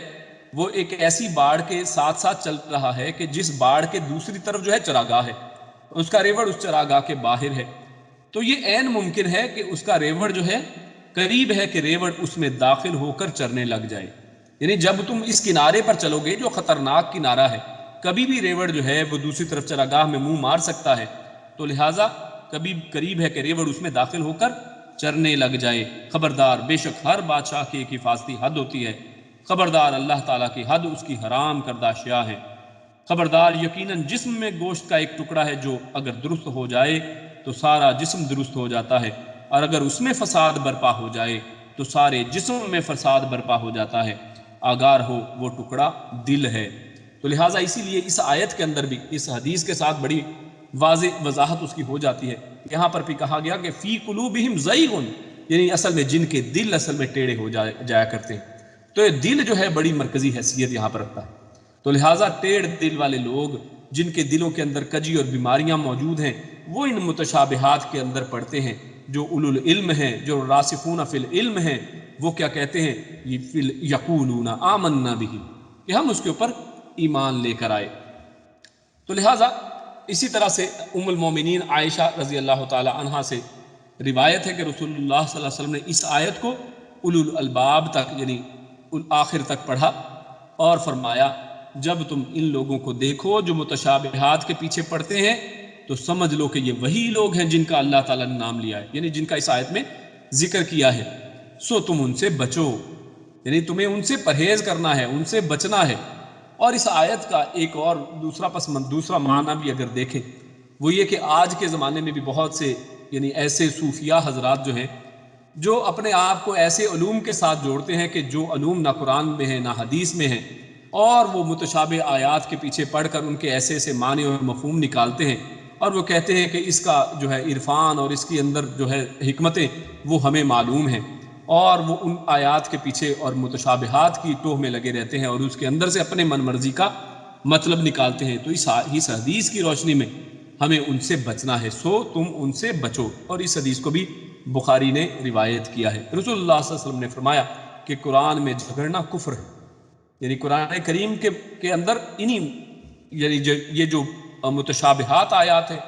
وہ ایک ایسی باڑ کے ساتھ ساتھ چل رہا ہے کہ جس باڑ کے دوسری طرف جو ہے چراگاہ ہے، اس کا ریوڑ اس چراگاہ کے باہر ہے، تو یہ عین ممکن ہے کہ اس کا ریوڑ جو ہے قریب ہے کہ ریوڑ اس میں داخل ہو کر چرنے لگ جائے۔ یعنی جب تم اس کنارے پر چلو گے جو خطرناک کنارہ ہے، کبھی بھی ریوڑ جو ہے وہ دوسری طرف چراگاہ میں منہ مار سکتا ہے، تو لہٰذا کبھی قریب ہے کہ ریوڑ اس میں داخل ہو کر چرنے لگ جائے۔ خبردار، بے شک ہر بادشاہ کی ایک حفاظتی حد ہوتی ہے، خبردار اللہ تعالیٰ کی حد اس کی حرام کردہ اشیاء ہے۔ خبردار، یقیناً جسم میں گوشت کا ایک ٹکڑا ہے جو اگر درست ہو جائے تو سارا جسم درست ہو جاتا ہے، اور اگر اس میں فساد برپا ہو جائے تو سارے جسم میں فساد برپا ہو جاتا ہے۔ آگار ہو وہ ٹکڑا دل ہے۔ تو لہٰذا اسی لیے اس آیت کے اندر بھی اس حدیث کے ساتھ بڑی واضح وضاحت اس کی ہو جاتی ہے۔ یہاں پر بھی کہا گیا کہ فی قلوبہم زیغ، یعنی اصل میں جن کے دل اصل میں ٹیڑھے ہو جایا کرتے ہیں، تو یہ دل جو ہے بڑی مرکزی حیثیت یہاں پر رکھتا ہے۔ تو لہٰذا ٹیڑھ دل والے لوگ جن کے دلوں کے اندر کجی اور بیماریاں موجود ہیں وہ ان متشابہات کے اندر پڑھتے ہیں۔ جو اولو العلم ہیں، جو راسخون فی العلم ہیں، وہ کیا کہتے ہیں؟ یقولون آمنا بہ، کہ ہم اس کے اوپر ایمان لے کر آئے۔ تو لہٰذا اسی طرح سے ام المومنین عائشہ رضی اللہ تعالی عنہا سے روایت ہے کہ رسول اللہ صلی اللہ علیہ وسلم نے اس آیت کو اولو الالباب تک یعنی آخر تک پڑھا اور فرمایا جب تم ان لوگوں کو دیکھو جو متشابہات کے پیچھے پڑتے ہیں تو سمجھ لو کہ یہ وہی لوگ ہیں جن کا اللہ تعالیٰ نے نام لیا ہے، یعنی جن کا اس آیت میں ذکر کیا ہے، سو تم ان سے بچو، یعنی تمہیں ان سے پرہیز کرنا ہے، ان سے بچنا ہے۔ اور اس آیت کا ایک اور دوسرا معنی بھی اگر دیکھیں وہ یہ کہ آج کے زمانے میں بھی بہت سے یعنی ایسے صوفیہ حضرات جو ہیں جو اپنے آپ کو ایسے علوم کے ساتھ جوڑتے ہیں کہ جو علوم نہ قرآن میں ہیں نہ حدیث میں ہیں، اور وہ متشابہ آیات کے پیچھے پڑھ کر ان کے ایسے ایسے معنی اور مفہوم نکالتے ہیں، اور وہ کہتے ہیں کہ اس کا جو ہے عرفان اور اس کے اندر جو ہے حکمتیں وہ ہمیں معلوم ہیں، اور وہ ان آیات کے پیچھے اور متشابہات کی ٹوہ میں لگے رہتے ہیں اور اس کے اندر سے اپنے من مرضی کا مطلب نکالتے ہیں۔ تو اس حدیث کی روشنی میں ہمیں ان سے بچنا ہے، سو تم ان سے بچو۔ اور اس حدیث کو بھی بخاری نے روایت کیا ہے۔ رسول اللہ صلی اللہ علیہ وسلم نے فرمایا کہ قرآن میں جھگڑنا کفر ہے، یعنی قرآن کریم کے اندر یعنی یہ جو متشابہات آیات ہیں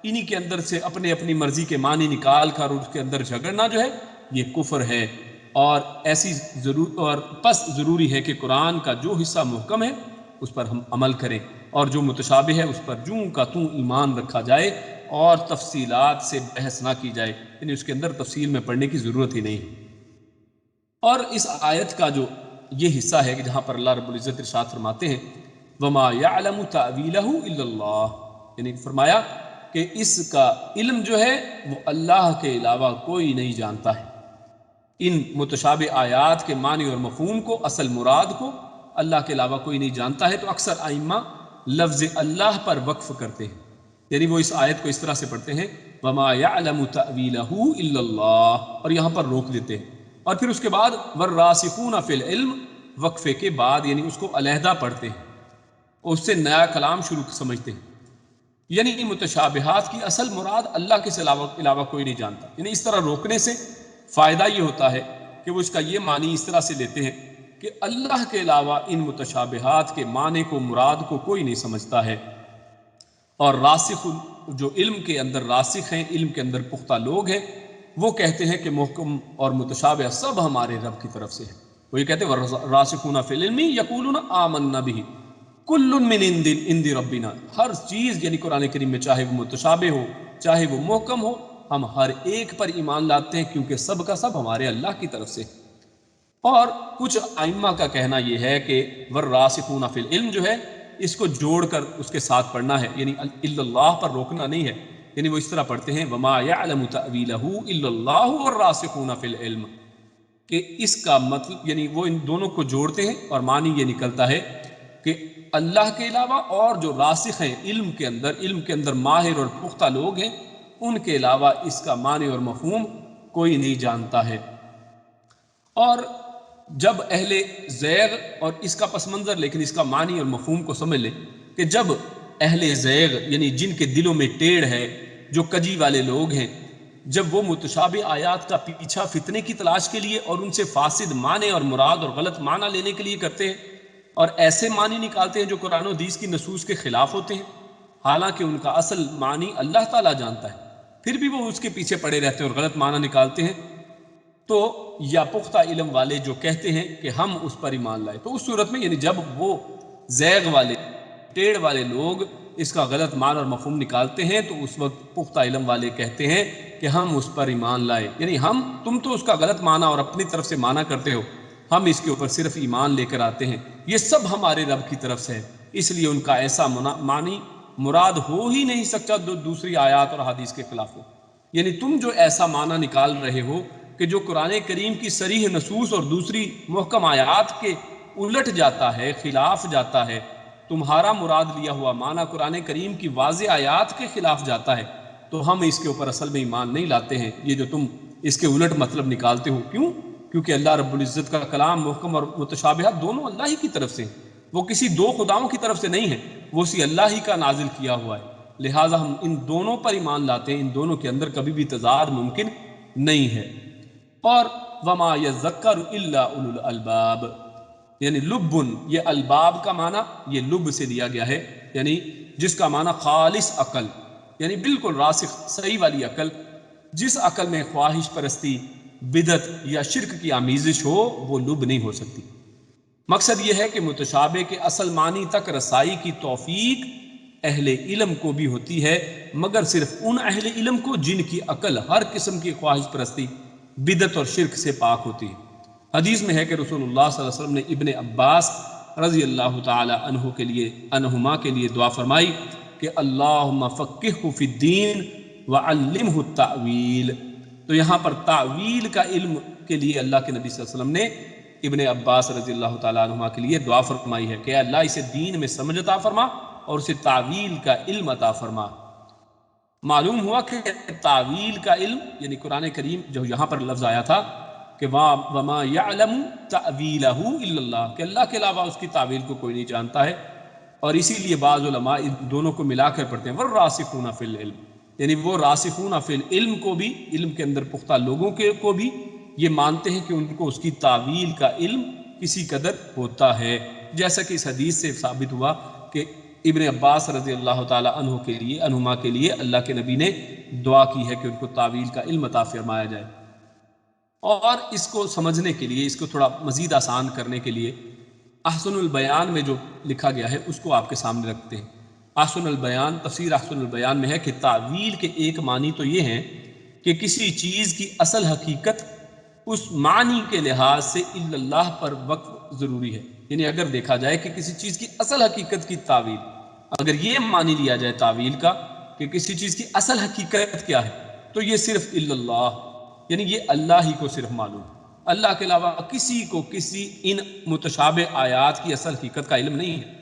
انہی کے اندر سے اپنی مرضی کے معنی نکال کر اس کے اندر جھگڑنا جو ہے یہ کفر ہے، اور پس ضروری ہے کہ قرآن کا جو حصہ محکم ہے اس پر ہم عمل کریں، اور جو متشابہ ہے اس پر جوں کا توں ایمان رکھا جائے اور تفصیلات سے بحث نہ کی جائے، یعنی اس کے اندر تفصیل میں پڑھنے کی ضرورت ہی نہیں۔ اور اس آیت کا جو یہ حصہ ہے کہ جہاں پر اللہ رب العزت ارشاد فرماتے ہیں وَمَا يَعْلَمُ تَأْوِيلَهُ إِلَّا اللَّهُ، یعنی فرمایا کہ اس کا علم جو ہے وہ اللہ کے علاوہ کوئی نہیں جانتا ہے۔ ان متشابہ آیات کے معنی اور مفہوم کو، اصل مراد کو اللہ کے علاوہ کوئی نہیں جانتا ہے۔ تو اکثر ائمہ لفظ اللہ پر وقف کرتے ہیں، یعنی وہ اس آیت کو اس طرح سے پڑھتے ہیں وَمَا يَعْلَمُ تَأْوِيلَهُ إِلَّا اللَّهُ، اور یہاں پر روک دیتے ہیں، اور پھر اس کے بعد وَالرَّاسِخُونَ فِي الْعِلْمِ، وقفے کے بعد یعنی اس کو علیحدہ پڑھتے ہیں، اس سے نیا کلام شروع سمجھتے ہیں، یعنی متشابہات کی اصل مراد اللہ کے علاوہ کوئی نہیں جانتا۔ یعنی اس طرح روکنے سے فائدہ یہ ہوتا ہے کہ وہ اس کا یہ معنی اس طرح سے لیتے ہیں کہ اللہ کے علاوہ ان متشابہات کے معنی کو، مراد کو کوئی نہیں سمجھتا ہے، اور راسخ جو علم کے اندر راسخ ہیں، علم کے اندر پختہ لوگ ہیں، وہ کہتے ہیں کہ محکم اور متشابہ سب ہمارے رب کی طرف سے ہے۔ وہ یہ کہتے ہیں راسخون فی العلم یقولون آمنا بہ کل من عند ربنا، ہر چیز یعنی قرآن کریم میں چاہے وہ متشابہ ہو چاہے وہ محکم ہو، ہم ہر ایک پر ایمان لاتے ہیں کیونکہ سب کا سب ہمارے اللہ کی طرف سے۔ اور کچھ ائمہ کا کہنا یہ ہے کہ والراسخون فی العلم جو ہے اس کو جوڑ کر اس کے ساتھ پڑھنا ہے، یعنی الا اللہ پر روکنا نہیں ہے، یعنی وہ اس طرح پڑھتے ہیں وما یعلم تأویلہ الا اللہ والراسخون فی العلم، کہ اس کا مطلب یعنی وہ ان دونوں کو جوڑتے ہیں اور معنی یہ نکلتا ہے کہ اللہ کے علاوہ اور جو راسخ ہیں علم کے اندر ماہر اور پختہ لوگ ہیں، ان کے علاوہ اس کا معنی اور مفہوم کوئی نہیں جانتا ہے۔ اور جب اہل زیغ اور اس کا پس منظر لیکن اس کا معنی اور مفہوم کو سمجھ لیں کہ جب اہل زیغ یعنی جن کے دلوں میں ٹیڑھ ہے، جو کجی والے لوگ ہیں، جب وہ متشابہ آیات کا پیچھا فتنے کی تلاش کے لیے اور ان سے فاسد معنی اور مراد اور غلط معنی لینے کے لیے کرتے ہیں اور ایسے معنی نکالتے ہیں جو قرآن و حدیث کی نصوص کے خلاف ہوتے ہیں، حالانکہ ان کا اصل معنی اللہ تعالیٰ جانتا ہے، پھر بھی وہ اس کے پیچھے پڑے رہتے ہیں اور غلط معنی نکالتے ہیں، تو یا پختہ علم والے جو کہتے ہیں کہ ہم اس پر ایمان لائے، تو اس صورت میں یعنی جب وہ زیغ والے ٹیڑھ والے لوگ اس کا غلط معنی اور مفہوم نکالتے ہیں تو اس وقت پختہ علم والے کہتے ہیں کہ ہم اس پر ایمان لائے، یعنی تم تو اس کا غلط معنی اور اپنی طرف سے معنی کرتے ہو، ہم اس کے اوپر صرف ایمان لے کر آتے ہیں، یہ سب ہمارے رب کی طرف سے ہے، اس لیے ان کا ایسا معنی مراد ہو ہی نہیں سکتا جو دوسری آیات اور حدیث کے خلاف ہو۔ یعنی تم جو ایسا معنی نکال رہے ہو کہ جو قرآن کریم کی صریح نصوص اور دوسری محکم آیات کے الٹ جاتا ہے، خلاف جاتا ہے، تمہارا مراد لیا ہوا معنی قرآن کریم کی واضح آیات کے خلاف جاتا ہے، تو ہم اس کے اوپر اصل میں ایمان نہیں لاتے ہیں، یہ جو تم اس کے الٹ مطلب نکالتے ہو۔ کیوں؟ کیونکہ اللہ رب العزت کا کلام محکم اور متشابہ دونوں اللہ ہی کی طرف سے ہیں، وہ کسی دو خداؤں کی طرف سے نہیں ہے، وہ اسی اللہ ہی کا نازل کیا ہوا ہے، لہٰذا ہم ان دونوں پر ایمان لاتے ہیں، ان دونوں کے اندر کبھی بھی تضاد ممکن نہیں ہے۔ اور وما یذکر الا اولو الالباب، یعنی لبن، یہ الباب کا معنی یہ لب سے دیا گیا ہے، یعنی جس کا معنی خالص عقل، یعنی بالکل راسخ صحیح والی عقل، جس عقل میں خواہش پرستی، بدعت یا شرک کی آمیزش ہو وہ لب نہیں ہو سکتی۔ مقصد یہ ہے کہ متشابہ کے اصل معنی تک رسائی کی توفیق اہل علم کو بھی ہوتی ہے، مگر صرف ان اہل علم کو جن کی عقل ہر قسم کی خواہش پرستی، بدعت اور شرک سے پاک ہوتی ہے۔ حدیث میں ہے کہ رسول اللہ صلی اللہ علیہ وسلم نے ابن عباس رضی اللہ تعالی عنہما کے لیے دعا فرمائی کہ اللہم فقہہ فی الدین وعلمہ التأویل، تو یہاں پر تعویل کا علم کے لیے اللہ کے نبی صلی اللہ علیہ وسلم نے ابن عباس رضی اللہ تعالی عنہما کے لیے دعا فرمائی ہے کہ اللہ اسے دین میں سمجھ عطا فرما اور اسے تعویل کا علم عطا فرما۔ معلوم ہوا کہ تعویل کا علم یعنی قرآن کریم جو یہاں پر لفظ آیا تھا کہ وما یعلم تأویلہ الا اللہ، کہ اللہ کے علاوہ اس کی تعویل کو کوئی نہیں جانتا ہے، اور اسی لیے بعض علماء ان دونوں کو ملا کر پڑھتے ہیں والراسخون فی العلم، یعنی وہ راسخون فی العلم کو بھی، علم کے اندر پختہ لوگوں کو بھی یہ مانتے ہیں کہ ان کو اس کی تعویل کا علم کسی قدر ہوتا ہے، جیسا کہ اس حدیث سے ثابت ہوا کہ ابن عباس رضی اللہ تعالی عنہما کے لیے اللہ کے نبی نے دعا کی ہے کہ ان کو تعویل کا علم عطا فرمایا جائے۔ اور اس کو سمجھنے کے لیے، اس کو تھوڑا مزید آسان کرنے کے لیے احسن البیان میں جو لکھا گیا ہے اس کو آپ کے سامنے رکھتے ہیں۔ احسن البیان، تفسیر احسن البیان میں ہے کہ تعویل کے ایک معنی تو یہ ہے کہ کسی چیز کی اصل حقیقت اس معنی کے لحاظ سے الا اللہ پر وقف ضروری ہے، یعنی اگر دیکھا جائے کہ کسی چیز کی اصل حقیقت کی تعویل، اگر یہ معنی لیا جائے تعویل کا کہ کسی چیز کی اصل حقیقت کیا ہے، تو یہ صرف الا اللہ، یعنی یہ اللہ ہی کو صرف معلوم، اللہ کے علاوہ کسی کو کسی ان متشابہ آیات کی اصل حقیقت کا علم نہیں ہے۔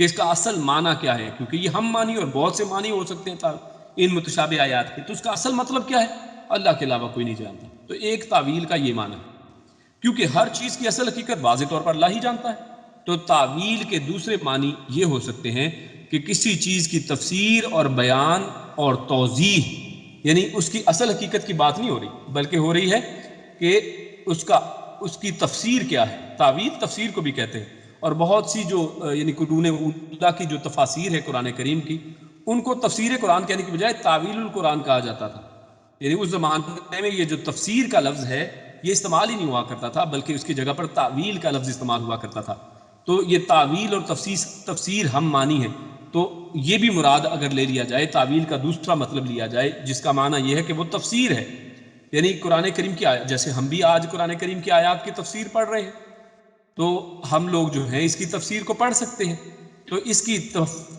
کہ اس کا اصل معنی کیا ہے، کیونکہ یہ ہم معنی اور بہت سے معنی ہو سکتے ہیں ان متشابہ آیات کے، تو اس کا اصل مطلب کیا ہے اللہ کے علاوہ کوئی نہیں جانتا۔ تو ایک تعویل کا یہ معنی ہے، کیونکہ ہر چیز کی اصل حقیقت واضح طور پر اللہ ہی جانتا ہے۔ تو تعویل کے دوسرے معنی یہ ہو سکتے ہیں کہ کسی چیز کی تفسیر اور بیان اور توضیح، یعنی اس کی اصل حقیقت کی بات نہیں ہو رہی، بلکہ ہو رہی ہے کہ اس کی تفسیر کیا ہے۔ تعویل تفسیر کو بھی کہتے ہیں، اور بہت سی جو یعنی قرون اولیٰ کی جو تفاسیر ہے قرآن کریم کی، ان کو تفسیر قرآن کہنے کی بجائے تعویل القرآن کہا جاتا تھا۔ یعنی اس زمانے میں یہ جو تفسیر کا لفظ ہے یہ استعمال ہی نہیں ہوا کرتا تھا، بلکہ اس کی جگہ پر تعویل کا لفظ استعمال ہوا کرتا تھا۔ تو یہ تعویل اور تفسیر ہم معنی ہے، تو یہ بھی مراد اگر لے لیا جائے، تعویل کا دوسرا مطلب لیا جائے جس کا معنی یہ ہے کہ وہ تفسیر ہے، یعنی قرآن کریم کی آیات، جیسے ہم بھی آج قرآن کریم کی آیات کی تفسیر پڑھ رہے ہیں، تو ہم لوگ جو ہیں اس کی تفسیر کو پڑھ سکتے ہیں، تو اس کی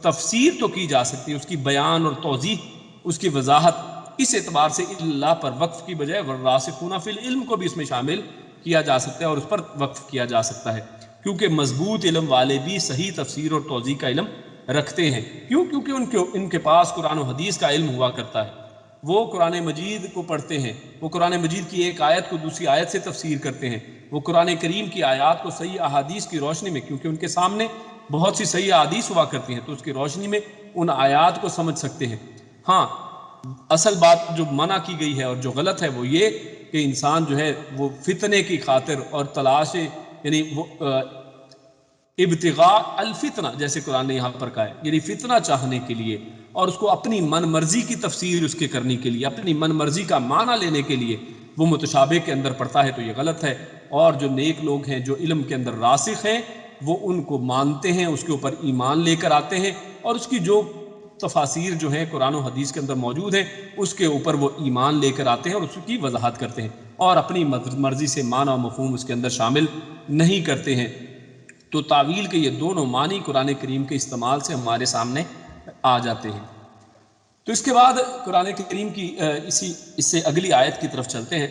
تفسیر تو کی جا سکتی ہے، اس کی بیان اور توضیح، اس کی وضاحت، اس اعتبار سے اللہ پر وقف کی بجائے والراسخون فی العلم کو بھی اس میں شامل کیا جا سکتا ہے اور اس پر وقف کیا جا سکتا ہے، کیونکہ مضبوط علم والے بھی صحیح تفسیر اور توضیح کا علم رکھتے ہیں۔ کیوں؟ کیونکہ ان کے پاس قرآن و حدیث کا علم ہوا کرتا ہے، وہ قرآن مجید کو پڑھتے ہیں، وہ قرآن مجید کی ایک آیت کو دوسری آیت سے تفسیر کرتے ہیں، وہ قرآن کریم کی آیات کو صحیح احادیث کی روشنی میں، کیونکہ ان کے سامنے بہت سی صحیح احادیث ہوا کرتی ہیں، تو اس کی روشنی میں ان آیات کو سمجھ سکتے ہیں۔ ہاں، اصل بات جو منع کی گئی ہے اور جو غلط ہے وہ یہ کہ انسان جو ہے وہ فتنے کی خاطر اور تلاش، یعنی وہ ابتغاء الفتنہ، جیسے قرآن نے یہاں پر کہا ہے، یعنی فتنہ چاہنے کے لیے اور اس کو اپنی من مرضی کی تفسیر اس کے کرنے کے لیے، اپنی من مرضی کا معنی لینے کے لیے وہ متشابہ کے اندر پڑتا ہے، تو یہ غلط ہے۔ اور جو نیک لوگ ہیں جو علم کے اندر راسخ ہیں وہ ان کو مانتے ہیں، اس کے اوپر ایمان لے کر آتے ہیں، اور اس کی جو تفاسیر جو ہیں قرآن و حدیث کے اندر موجود ہیں اس کے اوپر وہ ایمان لے کر آتے ہیں اور اس کی وضاحت کرتے ہیں، اور اپنی مرضی سے معنی و مفہوم اس کے اندر شامل نہیں کرتے ہیں۔ تو تعویل کے یہ دونوں معنی قرآن کریم کے استعمال سے ہمارے سامنے آ جاتے ہیں۔ تو اس کے بعد قرآن کریم کی اس سے اگلی آیت کی طرف چلتے ہیں،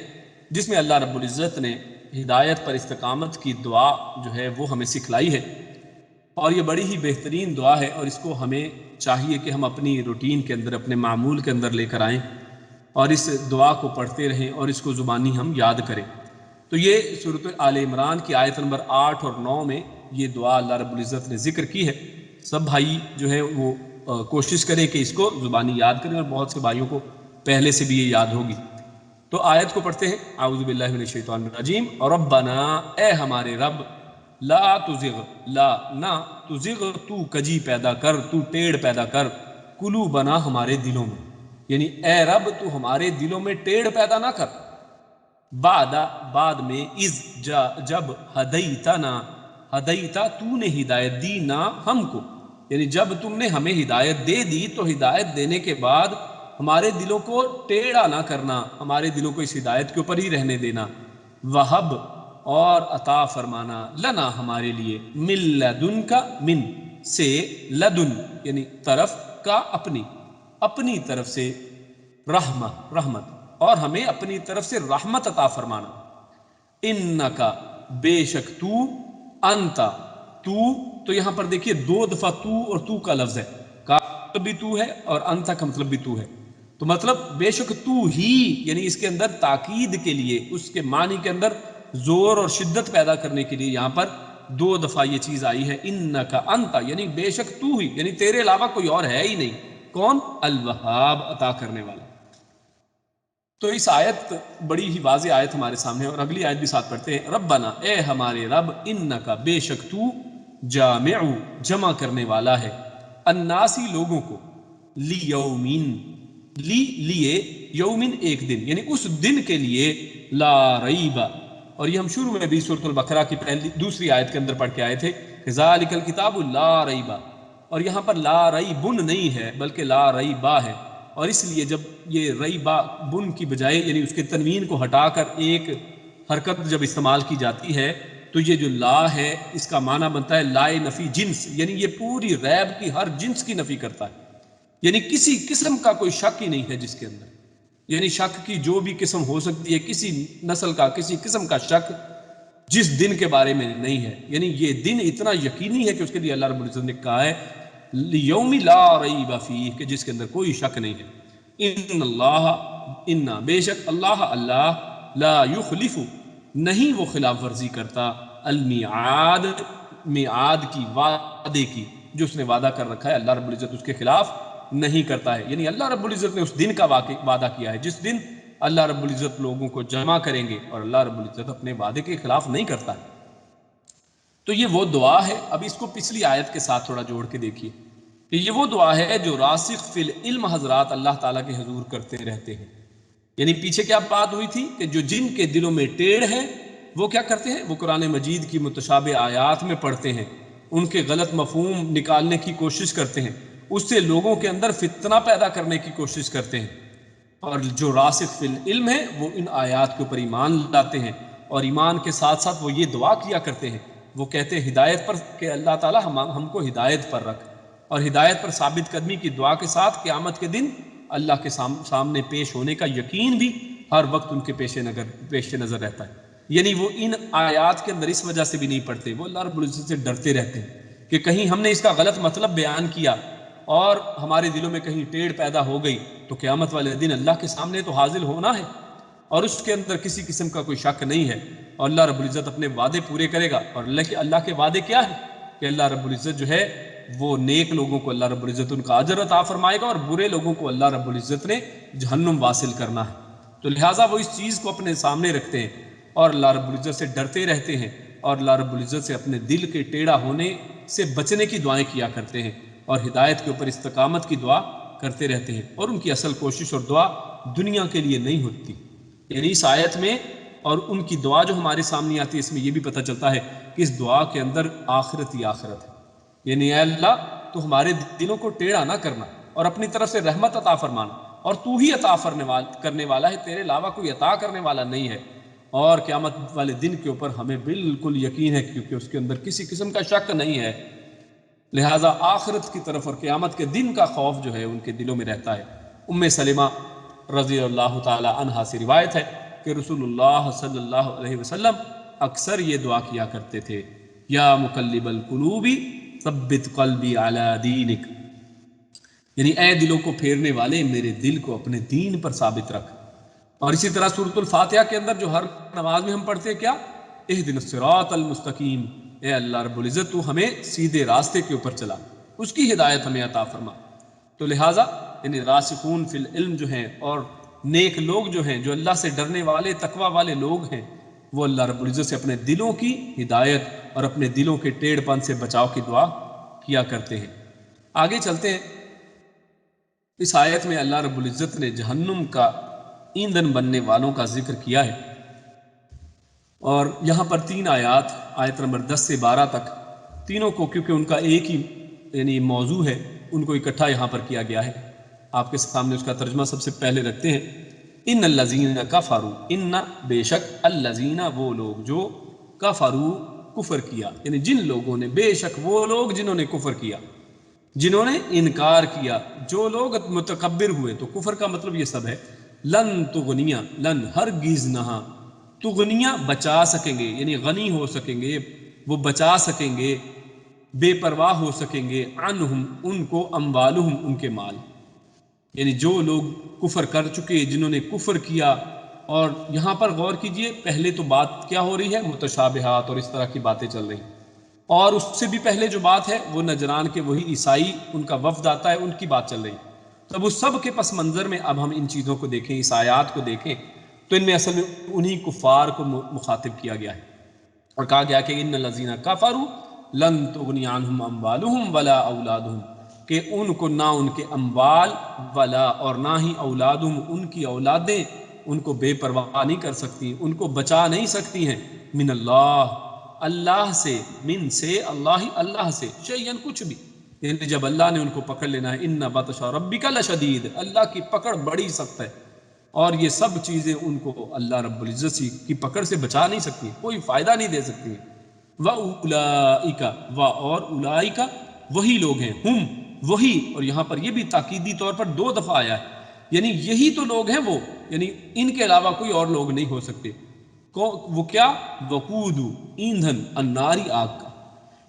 جس میں اللہ رب العزت نے ہدایت پر استقامت کی دعا جو ہے وہ ہمیں سکھلائی ہے، اور یہ بڑی ہی بہترین دعا ہے، اور اس کو ہمیں چاہیے کہ ہم اپنی روٹین کے اندر، اپنے معمول کے اندر لے کر آئیں اور اس دعا کو پڑھتے رہیں اور اس کو زبانی ہم یاد کریں۔ تو یہ سورۃ آل عمران کی آیت نمبر 8 اور 9 میں یہ دعا اللہ رب العزت نے ذکر کی ہے۔ سب بھائی جو ہے وہ کوشش کریں کہ اس کو زبانی یاد کریں، اور بہت سے بھائیوں کو پہلے سے بھی یہ یاد ہوگی۔ تو آیت کو پڑھتے ہیں، اعوذ باللہ من الشیطان الرجیم، ربنا، اے ہمارے رب، لا تزغ، لا نہ، تزغ تو کجی پیدا کر، تو ٹیڑھ پیدا کر، قلوبنا ہمارے دلوں میں، یعنی اے رب تو ہمارے دلوں میں ٹیڑھ پیدا نہ کر، بعد میں، جب ہدیتنا، ہدیتا تو نے ہدایت دی، نہ ہم کو، یعنی جب تم نے ہمیں ہدایت دے دی تو ہدایت دینے کے بعد ہمارے دلوں کو ٹیڑھا نہ کرنا، ہمارے دلوں کو اس ہدایت کے اوپر ہی رہنے دینا، وہب، اور عطا فرمانا، لنا ہمارے لیے، من لدن کا، من سے، لدن یعنی طرف کا، اپنی طرف سے، رحمت، اور ہمیں اپنی طرف سے رحمت عطا فرمانا، انکا، بے شک تو، انتا، تو یہاں پر دیکھیے 2 دفعہ تو اور تو کا لفظ ہے، کا مطلب بھی تو ہے اور انتا کا مطلب بھی تو ہے، تو مطلب بے شک تو ہی، یعنی اس کے اندر تاکید کے لیے، اس کے معنی کے اندر زور اور شدت پیدا کرنے کے لیے یہاں پر 2 دفعہ یہ چیز آئی ہے، انکا انتا، یعنی بے شک تو ہی، یعنی تیرے علاوہ کوئی اور ہے ہی نہیں، کون؟ الوہاب، عطا کرنے والا۔ تو اس آیت بڑی ہی واضح آیت ہمارے سامنے، اور اگلی آیت بھی ساتھ پڑھتے ہیں، ربنا، اے ہمارے رب، انکا، بے شک تو، جامع، جمع کرنے والا ہے، الناسی، لوگوں کو، لیومین، لیے، یومن، ایک دن، یعنی اس دن کے لیے، لا ریب، اور یہ ہم شروع میں بھی سورۃ البقرہ کی دوسری آیت کے اندر پڑھ کے آئے تھے، ذالک الکتاب لا ریب، اور یہاں پر لا ریبن نہیں ہے بلکہ لا ریبا ہے، اور اس لیے جب یہ ریبا بن کی بجائے، یعنی اس کے تنوین کو ہٹا کر ایک حرکت جب استعمال کی جاتی ہے تو یہ جو لا ہے اس کا معنی بنتا ہے لائے نفی جنس، یعنی یہ پوری ریب کی ہر جنس کی نفی کرتا ہے، یعنی کسی قسم کا کوئی شک ہی نہیں ہے جس کے اندر، یعنی شک کی جو بھی قسم ہو سکتی ہے، کسی نسل کا، کسی قسم کا شک جس دن کے بارے میں نہیں ہے، یعنی یہ دن اتنا یقینی ہے کہ اس کے لیے اللہ رب العزت نے کہا ہے یوم لا ریب فیہ، کہ جس کے اندر کوئی شک نہیں ہے۔ ان اللہ، ان بے شک اللہ، اللہ لا یخلف، نہیں وہ خلاف ورزی کرتا، المیعاد، میعاد کی، وعدے کی، جو اس نے وعدہ کر رکھا ہے اللہ رب العزت اس کے خلاف نہیں کرتا ہے۔ یعنی اللہ رب العزت نے اس دن کا وعدہ کیا ہے جس دن اللہ رب العزت لوگوں کو جمع کریں گے، اور اللہ رب العزت اپنے وعدے کے خلاف نہیں کرتا ہے۔ تو یہ وہ دعا ہے۔ اب اس کو پچھلی آیت کے ساتھ تھوڑا جوڑ کے دیکھیے کہ یہ وہ دعا ہے جو راسخ فی العلم حضرات اللہ تعالیٰ کے حضور کرتے رہتے ہیں۔ یعنی پیچھے کیا بات ہوئی تھی کہ جو جن کے دلوں میں ٹیڑھ ہے وہ کیا کرتے ہیں، وہ قرآن مجید کی متشابہ آیات میں پڑھتے ہیں، ان کے غلط مفہوم نکالنے کی کوشش کرتے ہیں، اس سے لوگوں کے اندر فتنہ پیدا کرنے کی کوشش کرتے ہیں۔ اور جو راسخ فی العلم ہے وہ ان آیات کے اوپر ایمان لاتے ہیں، اور ایمان کے ساتھ ساتھ وہ یہ دعا کیا کرتے ہیں، وہ کہتے ہیں ہدایت پر کہ اللہ تعالیٰ ہم کو ہدایت پر رکھ، اور ہدایت پر ثابت قدمی کی دعا کے ساتھ قیامت کے دن اللہ کے سامنے پیش ہونے کا یقین بھی ہر وقت ان کے پیش نظر رہتا ہے۔ یعنی وہ ان آیات کے اندر اس وجہ سے بھی نہیں پڑھتے، وہ اللہ رب العزت سے ڈرتے رہتے ہیں کہ کہیں ہم نے اس کا غلط مطلب بیان کیا اور ہمارے دلوں میں کہیں ٹیڑھ پیدا ہو گئی تو قیامت والے دن اللہ کے سامنے تو حاضر ہونا ہے، اور اس کے اندر کسی قسم کا کوئی شک نہیں ہے، اور اللہ رب العزت اپنے وعدے پورے کرے گا۔ اور اللہ کے وعدے کیا ہے کہ اللہ رب العزت جو ہے وہ نیک لوگوں کو اللہ رب العزت ان کا اجر عطا فرمائے گا، اور برے لوگوں کو اللہ رب العزت نے جہنم واصل کرنا ہے۔ تو لہٰذا وہ اس چیز کو اپنے سامنے رکھتے ہیں اور اللہ رب العزت سے ڈرتے رہتے ہیں، اور اللہ رب العزت سے اپنے دل کے ٹیڑھا ہونے سے بچنے کی دعائیں کیا کرتے ہیں، اور ہدایت کے اوپر استقامت کی دعا کرتے رہتے ہیں۔ اور ان کی اصل کوشش اور دعا دنیا کے لیے نہیں ہوتی۔ یعنی اس آیت میں اور ان کی دعا جو ہمارے سامنے آتی ہے، اس میں یہ بھی پتہ چلتا ہے کہ اس دعا کے اندر آخرت ہی آخرت ہے۔ یعنی اے اللہ تو ہمارے دلوں کو ٹیڑھا نہ کرنا، اور اپنی طرف سے رحمت عطا فرمانا، اور تو ہی عطا کرنے والا ہے، تیرے علاوہ کوئی عطا کرنے والا نہیں ہے۔ اور قیامت والے دن کے اوپر ہمیں بالکل یقین ہے کیونکہ اس کے اندر کسی قسم کا شک نہیں ہے، لہٰذا آخرت کی طرف اور قیامت کے دن کا خوف جو ہے ان کے دلوں میں رہتا ہے۔ ام سلمہ رضی اللہ تعالی عنہا سے روایت ہے کہ رسول اللہ صلی اللہ علیہ وسلم اکثر یہ دعا کیا کرتے تھے، یا مقلب القلوب ثبت قلبی علی دینک، یعنی اے دلوں کو پھیرنے والے میرے دل کو اپنے دین پر ثابت رکھ۔ اور اسی طرح سورۃ الفاتحہ کے اندر جو ہر نماز میں ہم پڑھتے ہیں کیا، اہدنا الصراط المستقیم، اے اللہ رب العزت تو ہمیں سیدھے راستے کے اوپر چلا، اس کی ہدایت ہمیں عطا فرما۔ تو لہٰذا یعنی راسخون فی العلم جو ہیں اور نیک لوگ جو ہیں، جو اللہ سے ڈرنے والے تقوی والے لوگ ہیں، وہ اللہ رب العزت سے اپنے دلوں کی ہدایت اور اپنے دلوں کے ٹیڑھ پن سے بچاؤ کی دعا کیا کرتے ہیں۔ آگے چلتے ہیں۔ اس آیت میں اللہ رب العزت نے جہنم کا ایندھن بننے والوں کا ذکر کیا ہے، اور یہاں پر 3 آیات، آیت نمبر 10 سے 12 تک، تینوں کو کیونکہ ان کا ایک ہی یعنی موضوع ہے، ان کو اکٹھا یہاں پر کیا گیا ہے۔ آپ کے سامنے اس کا ترجمہ سب سے پہلے رکھتے ہیں۔ ان الذین کفروا، ان بے شک، الذین وہ لوگ جو، کفروا کفر کیا، یعنی جن لوگوں نے، بے شک وہ لوگ جنہوں نے کفر کیا، جنہوں نے انکار کیا، جو لوگ متکبر ہوئے۔ تو کفر کا مطلب یہ سب ہے۔ لن تغنیا، لن ہرگز نہ، تغنیا بچا سکیں گے، یعنی غنی ہو سکیں گے، وہ بچا سکیں گے، بے پرواہ ہو سکیں گے، عنہم ان کو، اموالہم ان کے مال، یعنی جو لوگ کفر کر چکے، جنہوں نے کفر کیا۔ اور یہاں پر غور کیجئے، پہلے تو بات کیا ہو رہی ہے، متشابہات اور اس طرح کی باتیں چل رہی ہیں، اور اس سے بھی پہلے جو بات ہے وہ نجران کے وہی عیسائی، ان کا وفد آتا ہے، ان کی بات چل رہی ہے۔ تب اس سب کے پس منظر میں اب ہم ان چیزوں کو دیکھیں، اس آیات کو دیکھیں، تو ان میں اصل میں انہی کفار کو مخاطب کیا گیا ہے، اور کہا گیا کہ ان الذین کفروا لن تغنی عنہم اموالہم ولا اولادہم، کہ ان کو نہ ان کے اموال ولا، اور نہ ہی اولادہم ان کی اولادیں ان کو بے پرواہ نہیں کر سکتی، ان کو بچا نہیں سکتی ہیں، من اللہ، اللہ سے، من سے، اللہ سے، شیئن کچھ بھی، یعنی جب اللہ نے ان کو پکڑ لینا ہے، ان بطش ربک لشدید، اللہ کی پکڑ بڑی سخت ہے، اور یہ سب چیزیں ان کو اللہ رب العزت کی پکڑ سے بچا نہیں سکتی، کوئی فائدہ نہیں دے سکتی۔ وَأُولَئِكَ، اور اولئک وہی لوگ ہیں، ہم وہی، اور یہاں پر یہ بھی تاکیدی طور پر 2 دفعہ آیا ہے، یعنی یہی تو لوگ ہیں وہ، یعنی ان کے علاوہ کوئی اور لوگ نہیں ہو سکتے۔ وہ کیا؟ وقود، ایندھن، الناری، آگ کا،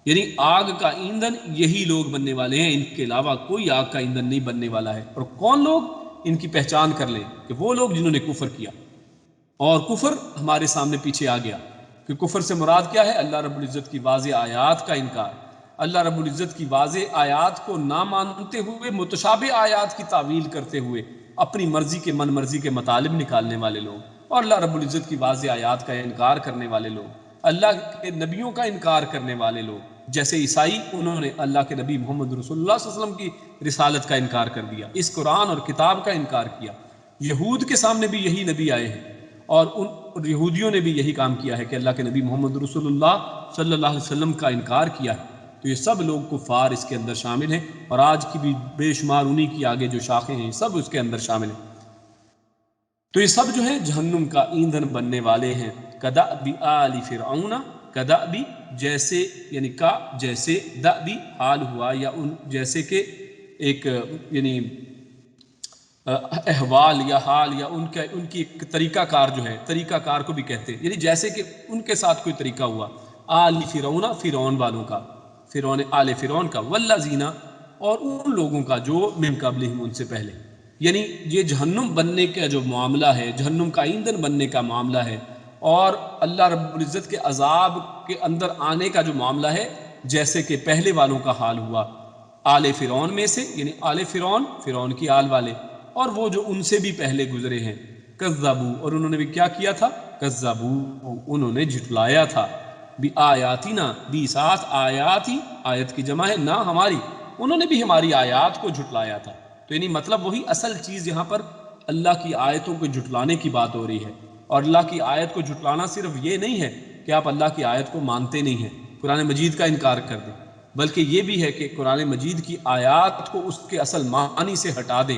یعنی آگ کا ایندھن یہی لوگ بننے والے ہیں، ان کے علاوہ کوئی آگ کا ایندھن نہیں بننے والا ہے۔ اور کون لوگ؟ ان کی پہچان کر لیں کہ وہ لوگ جنہوں نے کفر کیا۔ اور کفر ہمارے سامنے پیچھے آ گیا کہ کفر سے مراد کیا ہے؟ اللہ رب العزت کی واضح آیات کا انکار، اللہ رب العزت کی واضح آیات کو نہ مانتے ہوئے متشابہ آیات کی تعویل کرتے ہوئے اپنی مرضی کے من مرضی کے مطالب نکالنے والے لوگ، اور اللہ رب العزت کی واضح آیات کا انکار کرنے والے لوگ، اللہ کے نبیوں کا انکار کرنے والے لوگ، جیسے عیسائی، انہوں نے اللہ کے نبی محمد رسول اللہ صلی اللہ علیہ وسلم کی رسالت کا انکار کر دیا، اس قرآن اور کتاب کا انکار کیا۔ یہود کے سامنے بھی یہی نبی آئے ہیں، اور ان یہودیوں نے بھی یہی کام کیا ہے کہ اللہ کے نبی محمد رسول اللہ صلی اللہ علیہ وسلم کا انکار کیا ہے۔ تو یہ سب لوگ کفار اس کے اندر شامل ہیں، اور آج کی بھی بے شمار انہی کی آگے جو شاخیں ہیں سب اس کے اندر شامل ہیں۔ تو یہ سب جو ہیں جہنم کا ایندھن بننے والے ہیں۔ کدأب آل فرعون، کدأب جیسے، یعنی کا جیسے، دأب حال ہوا، یا ان جیسے کہ ایک یعنی احوال یا حال، یا ان کی ایک طریقہ کار جو ہے، طریقہ کار کو بھی کہتے ہیں، یعنی جیسے کہ ان کے ساتھ کوئی طریقہ ہوا، آل فرعون، فرعون والوں کا، فرعون آل فرعون کا، والذین، اور ان لوگوں کا جو من قبلہم، ان سے پہلے، یعنی یہ جہنم بننے کا جو معاملہ ہے، جہنم کا ایندھن بننے کا معاملہ ہے، اور اللہ رب العزت کے عذاب کے اندر آنے کا جو معاملہ ہے، جیسے کہ پہلے والوں کا حال ہوا آل فرعون میں سے، یعنی آل فرعون، فرعون کی آل والے، اور وہ جو ان سے بھی پہلے گزرے ہیں، کذبوا، اور انہوں نے بھی کیا کیا تھا؟ کذبوا، انہوں نے جھٹلایا تھا، بآیاتنا، بھی ساتھ آیاتی، آیت کی جمع ہے نہ ہماری، انہوں نے بھی ہماری آیات کو جھٹلایا تھا۔ تو یعنی مطلب وہی اصل چیز یہاں پر اللہ کی آیتوں کو جھٹلانے کی بات ہو رہی ہے، اور اللہ کی آیت کو جھٹلانا صرف یہ نہیں ہے کہ آپ اللہ کی آیت کو مانتے نہیں ہیں، قرآن مجید کا انکار کر دیں، بلکہ یہ بھی ہے کہ قرآن مجید کی آیات کو اس کے اصل معنی سے ہٹا دیں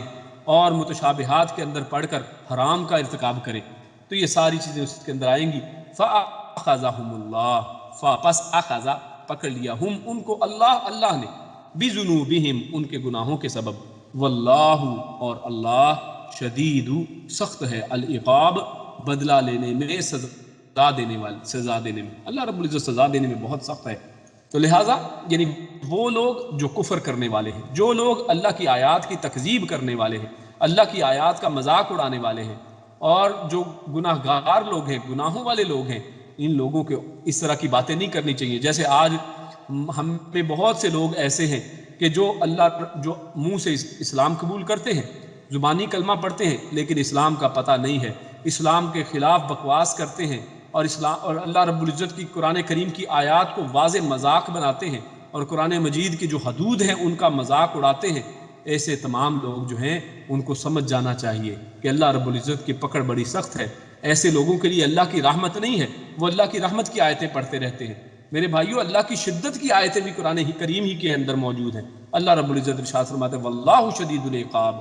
اور متشابہات کے اندر پڑھ کر حرام کا ارتکاب کریں۔ تو یہ ساری چیزیں اس کے اندر آئیں گی۔ فَأَخَذَهُمُ اللَّهُ، پس اخذ، پکڑ لیا، ہم، ان کو، اللہ نے، بِذُنُوبِهِمْ، ان کے گناہوں کے سبب، واللہ، اور اللہ، شدید، سخت ہے، العقاب، بدلہ لینے میں، سزا دینے میں، اللہ رب العزت سزا دینے میں بہت سخت ہے۔ تو لہٰذا یعنی وہ لوگ جو کفر کرنے والے ہیں، جو لوگ اللہ کی آیات کی تکذیب کرنے والے ہیں، اللہ کی آیات کا مذاق اڑانے والے ہیں، اور جو گناہ گار لوگ ہیں، گناہوں والے لوگ ہیں، ان لوگوں کے اس طرح کی باتیں نہیں کرنی چاہیے۔ جیسے آج ہم میں بہت سے لوگ ایسے ہیں کہ جو منہ سے اسلام قبول کرتے ہیں، زبانی کلمہ پڑھتے ہیں، لیکن اسلام کا پتہ نہیں ہے، اسلام کے خلاف بکواس کرتے ہیں، اور اللہ رب العزت کی قرآن کریم کی آیات کو واضح مذاق بناتے ہیں، اور قرآن مجید کی جو حدود ہیں ان کا مذاق اڑاتے ہیں۔ ایسے تمام لوگ جو ہیں ان کو سمجھ جانا چاہیے کہ اللہ رب العزت کی پکڑ بڑی سخت ہے، ایسے لوگوں کے لیے اللہ کی رحمت نہیں ہے، وہ اللہ کی رحمت کی آیتیں پڑھتے رہتے ہیں۔ میرے بھائیو، اللہ کی شدت کی آیتیں بھی قرآن کریم ہی کے اندر موجود ہیں۔ اللہ رب العزت ارشاد فرماتے ہیں واللہ شدید العقاب،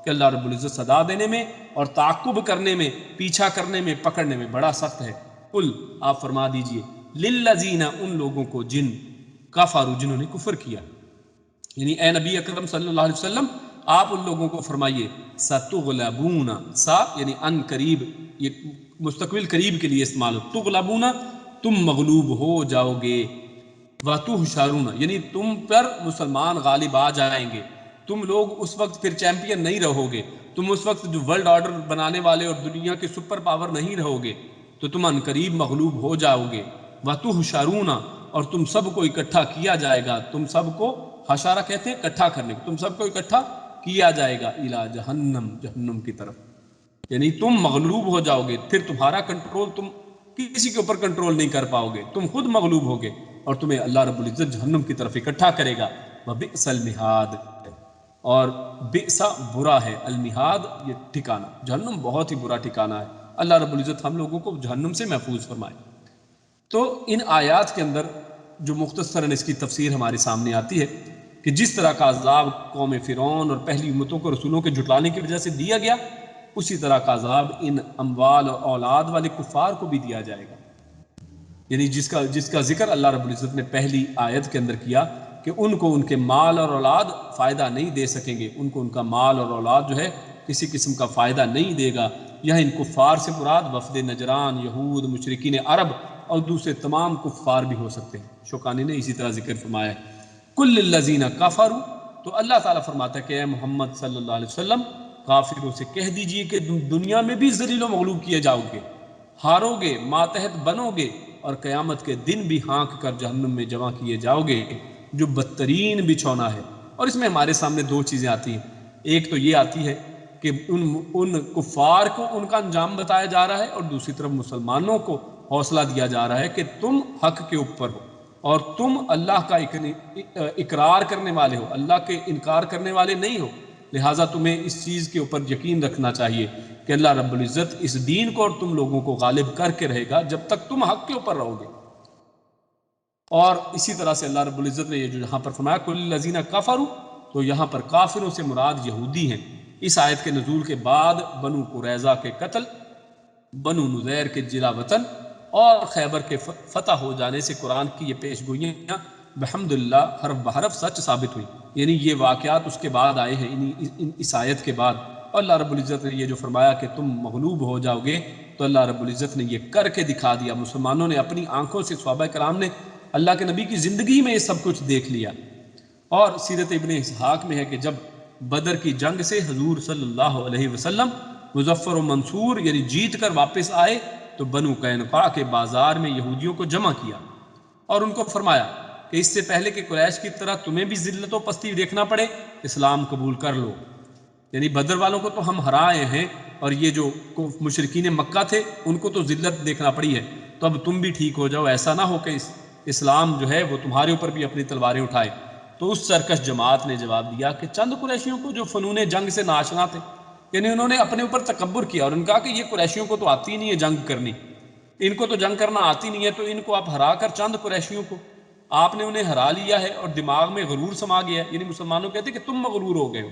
کہ اللہ رب العزت سزا دینے میں اور تعقب کرنے میں، پیچھا کرنے میں، پکڑنے میں بڑا سخت ہے۔ قل، آپ فرما دیجئے، للذین، ان لوگوں کو، جن، کفروا، جنہوں نے کفر کیا، یعنی اے نبی اکرم صلی اللہ علیہ وسلم، آپ ان لوگوں کو فرمائیے، ستغلبون، سا یعنی ان قریب، یہ مستقبل قریب کے لیے استعمال ہو، تغلبون، تم مغلوب ہو جاؤ گے، وتحشرون، یعنی تم پر مسلمان غالب آ جائیں گے، تم لوگ اس وقت پھر چیمپئن نہیں رہو گے، تم اس وقت جو ورلڈ آرڈر بنانے والے اور دنیا کے سپر پاور نہیں رہو گے، تو تم ان قریب مغلوب ہو جاؤ گے، وتحشرون، اور تم سب کو اکٹھا کیا جائے گا، تم سب کو، حشارہ کہتے ہیں اکٹھا کرنے کو، تم سب کو اکٹھا کیا جائے گا، الی جہنم، جہنم کی طرف، یعنی تم مغلوب ہو جاؤ گے، پھر تمہارا کنٹرول، تم کسی کے اوپر کنٹرول نہیں کر پاؤ گے، تم خود مغلوب ہوگے، اور تمہیں اللہ رب العزت جہنم کی طرف اکٹھا کرے گا۔ وبئس المہاد، اور بئس برا ہے، المہاد یہ ٹھکانہ، جہنم بہت ہی برا ٹھکانہ ہے۔ اللہ رب العزت ہم لوگوں کو جہنم سے محفوظ فرمائے۔ تو ان آیات کے اندر جو مختصراً اس کی تفسیر ہمارے سامنے آتی ہے کہ جس طرح کا عذاب قوم فرعون اور پہلی امتوں کو رسولوں کے جھٹلانے کی وجہ سے دیا گیا، اسی طرح کا عذاب ان اموال اور اولاد والے کفار کو بھی دیا جائے گا، یعنی جس کا ذکر اللہ رب العزت نے پہلی آیت کے اندر کیا کہ ان کو ان کے مال اور اولاد فائدہ نہیں دے سکیں گے، ان کو ان کا مال اور اولاد جو ہے کسی قسم کا فائدہ نہیں دے گا۔ یہاں ان کفار سے مراد وفد نجران، یہود، مشرکین عرب اور دوسرے تمام کفار بھی ہو سکتے ہیں۔ شوکانی نے اسی طرح ذکر فرمایا ہے کل الذین کفروا، تو اللہ تعالیٰ فرماتا ہے کہ اے محمد صلی اللہ علیہ وسلم کافروں سے کہہ دیجئے کہ دنیا میں بھی ذلیل و مغلوب کیے جاؤ گے، ہارو گے، ماتحت بنو گے، اور قیامت کے دن بھی ہانک کر جہنم میں جمع کیے جاؤ گے جو بدترین بچھونا ہے۔ اور اس میں ہمارے سامنے دو چیزیں آتی ہیں، ایک تو یہ آتی ہے کہ ان کفار کو ان کا انجام بتایا جا رہا ہے، اور دوسری طرف مسلمانوں کو حوصلہ دیا جا رہا ہے کہ تم حق کے اوپر ہو اور تم اللہ کا اقرار کرنے والے ہو، اللہ کے انکار کرنے والے نہیں ہو، لہٰذا تمہیں اس چیز کے اوپر یقین رکھنا چاہیے کہ اللہ رب العزت اس دین کو اور تم لوگوں کو غالب کر کے رہے گا جب تک تم حق کے اوپر رہو گے۔ اور اسی طرح سے اللہ رب العزت نے یہ جو یہاں پر فرمایا کل الذین کفروا، تو یہاں پر کافروں سے مراد یہودی ہیں۔ اس آیت کے نزول کے بعد بنو قریظہ کے قتل، بنو نذیر کے جلا وطن اور خیبر کے فتح ہو جانے سے قرآن کی یہ پیش گوئیاں بحمدللہ حرف بحرف سچ ثابت ہوئی، یعنی یہ واقعات اس کے بعد آئے ہیں، اس آیت کے بعد۔ اور اللہ رب العزت نے یہ جو فرمایا کہ تم مغلوب ہو جاؤ گے، تو اللہ رب العزت نے یہ کر کے دکھا دیا۔ مسلمانوں نے اپنی آنکھوں سے، صحابہ کرام نے اللہ کے نبی کی زندگی میں یہ سب کچھ دیکھ لیا۔ اور سیرت ابن اسحاق میں ہے کہ جب بدر کی جنگ سے حضور صلی اللہ علیہ وسلم مظفر و منصور یعنی جیت کر واپس آئے تو بنو قینقاع کے بازار میں یہودیوں کو جمع کیا اور ان کو فرمایا کہ اس سے پہلے کہ قریش کی طرح تمہیں بھی ذلت و پستی دیکھنا پڑے، اسلام قبول کر لو۔ یعنی بدر والوں کو تو ہم ہرائے ہیں، اور یہ جو مشرکین مکہ تھے ان کو تو ذلت دیکھنا پڑی ہے، تو اب تم بھی ٹھیک ہو جاؤ، ایسا نہ ہو کہ اسلام جو ہے وہ تمہارے اوپر بھی اپنی تلواریں اٹھائے۔ تو اس سرکش جماعت نے جواب دیا کہ چند قریشیوں کو جو فنون جنگ سے ناشنا تھے، یعنی انہوں نے اپنے اوپر تکبر کیا اور ان کہا کہ یہ قریشیوں کو تو آتی نہیں ہے جنگ کرنی، ان کو تو جنگ کرنا آتی نہیں ہے، تو ان کو آپ ہرا کر چند قریشیوں کو آپ نے انہیں ہرا لیا ہے اور دماغ میں غرور سما گیا ہے۔ یعنی مسلمانوں کہتے کہ تم مغرور ہو گئے ہو،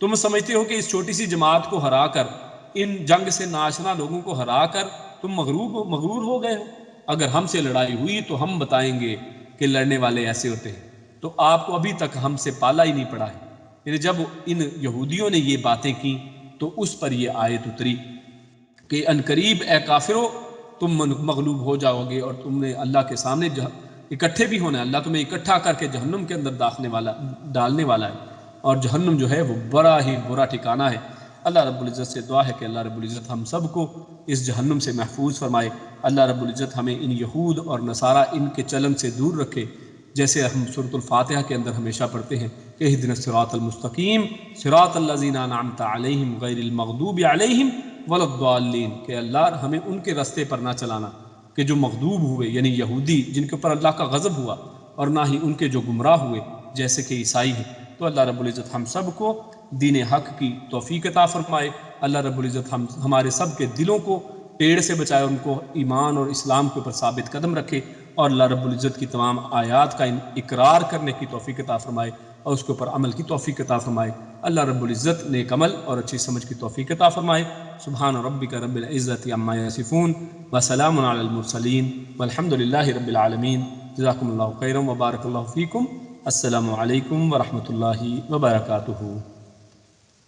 تم سمجھتے ہو کہ اس چھوٹی سی جماعت کو ہرا کر، ان جنگ سے ناشنا لوگوں کو ہرا کر تم مغرور ہو گئے ہو۔ اگر ہم سے لڑائی ہوئی تو ہم بتائیں گے کہ لڑنے والے ایسے ہوتے ہیں، تو آپ کو ابھی تک ہم سے پالا ہی نہیں پڑا ہے۔ یعنی جب ان یہودیوں نے یہ باتیں کی تو اس پر یہ آیت اتری کہ انقریب اے کافرو تم مغلوب ہو جاؤ گے اور تم نے اللہ کے سامنے اکٹھے بھی ہونا ہے، اللہ تمہیں اکٹھا کر کے جہنم کے اندر ڈالنے والا ہے، اور جہنم جو ہے وہ بڑا ہی برا ٹھکانہ ہے۔ اللہ رب العزت سے دعا ہے کہ اللہ رب العزت ہم سب کو اس جہنم سے محفوظ فرمائے۔ اللہ رب العزت ہمیں ان یہود اور نصارہ ان کے چلن سے دور رکھے، جیسے ہم سورۃ الفاتحہ کے اندر ہمیشہ پڑھتے ہیں کہ اہدنا الصراط المستقیم صراط الذین انعمت علیہم غیر المغضوب علیہم ولا الضالین، کہ اللہ ہمیں ان کے راستے پر نہ چلانا کہ جو مغضوب ہوئے یعنی یہودی جن کے اوپر اللہ کا غضب ہوا، اور نہ ہی ان کے جو گمراہ ہوئے جیسے کہ عیسائی ہیں۔ تو اللہ رب العزت ہم سب کو دین حق کی توفیق عطا فرمائے۔ اللہ رب العزت ہمارے سب کے دلوں کو ٹیڑھ سے بچائے، ان کو ایمان اور اسلام کے اوپر ثابت قدم رکھے، اور اللہ رب العزت کی تمام آیات کا اقرار کرنے کی توفیق عطا فرمائے اور اس کے اوپر عمل کی توفیق عطا فرمائے۔ اللہ رب العزت نیک عمل اور اچھی سمجھ کی توفیق عطا فرمائے۔ سبحان ربک رب العزت عما یصفون وسلام علی المرسلین والحمد للہ رب العالمین۔ جزاکم اللہ خیرا وبارک اللہ فیکم۔ السلام علیکم ورحمۃ اللہ وبرکاتہ۔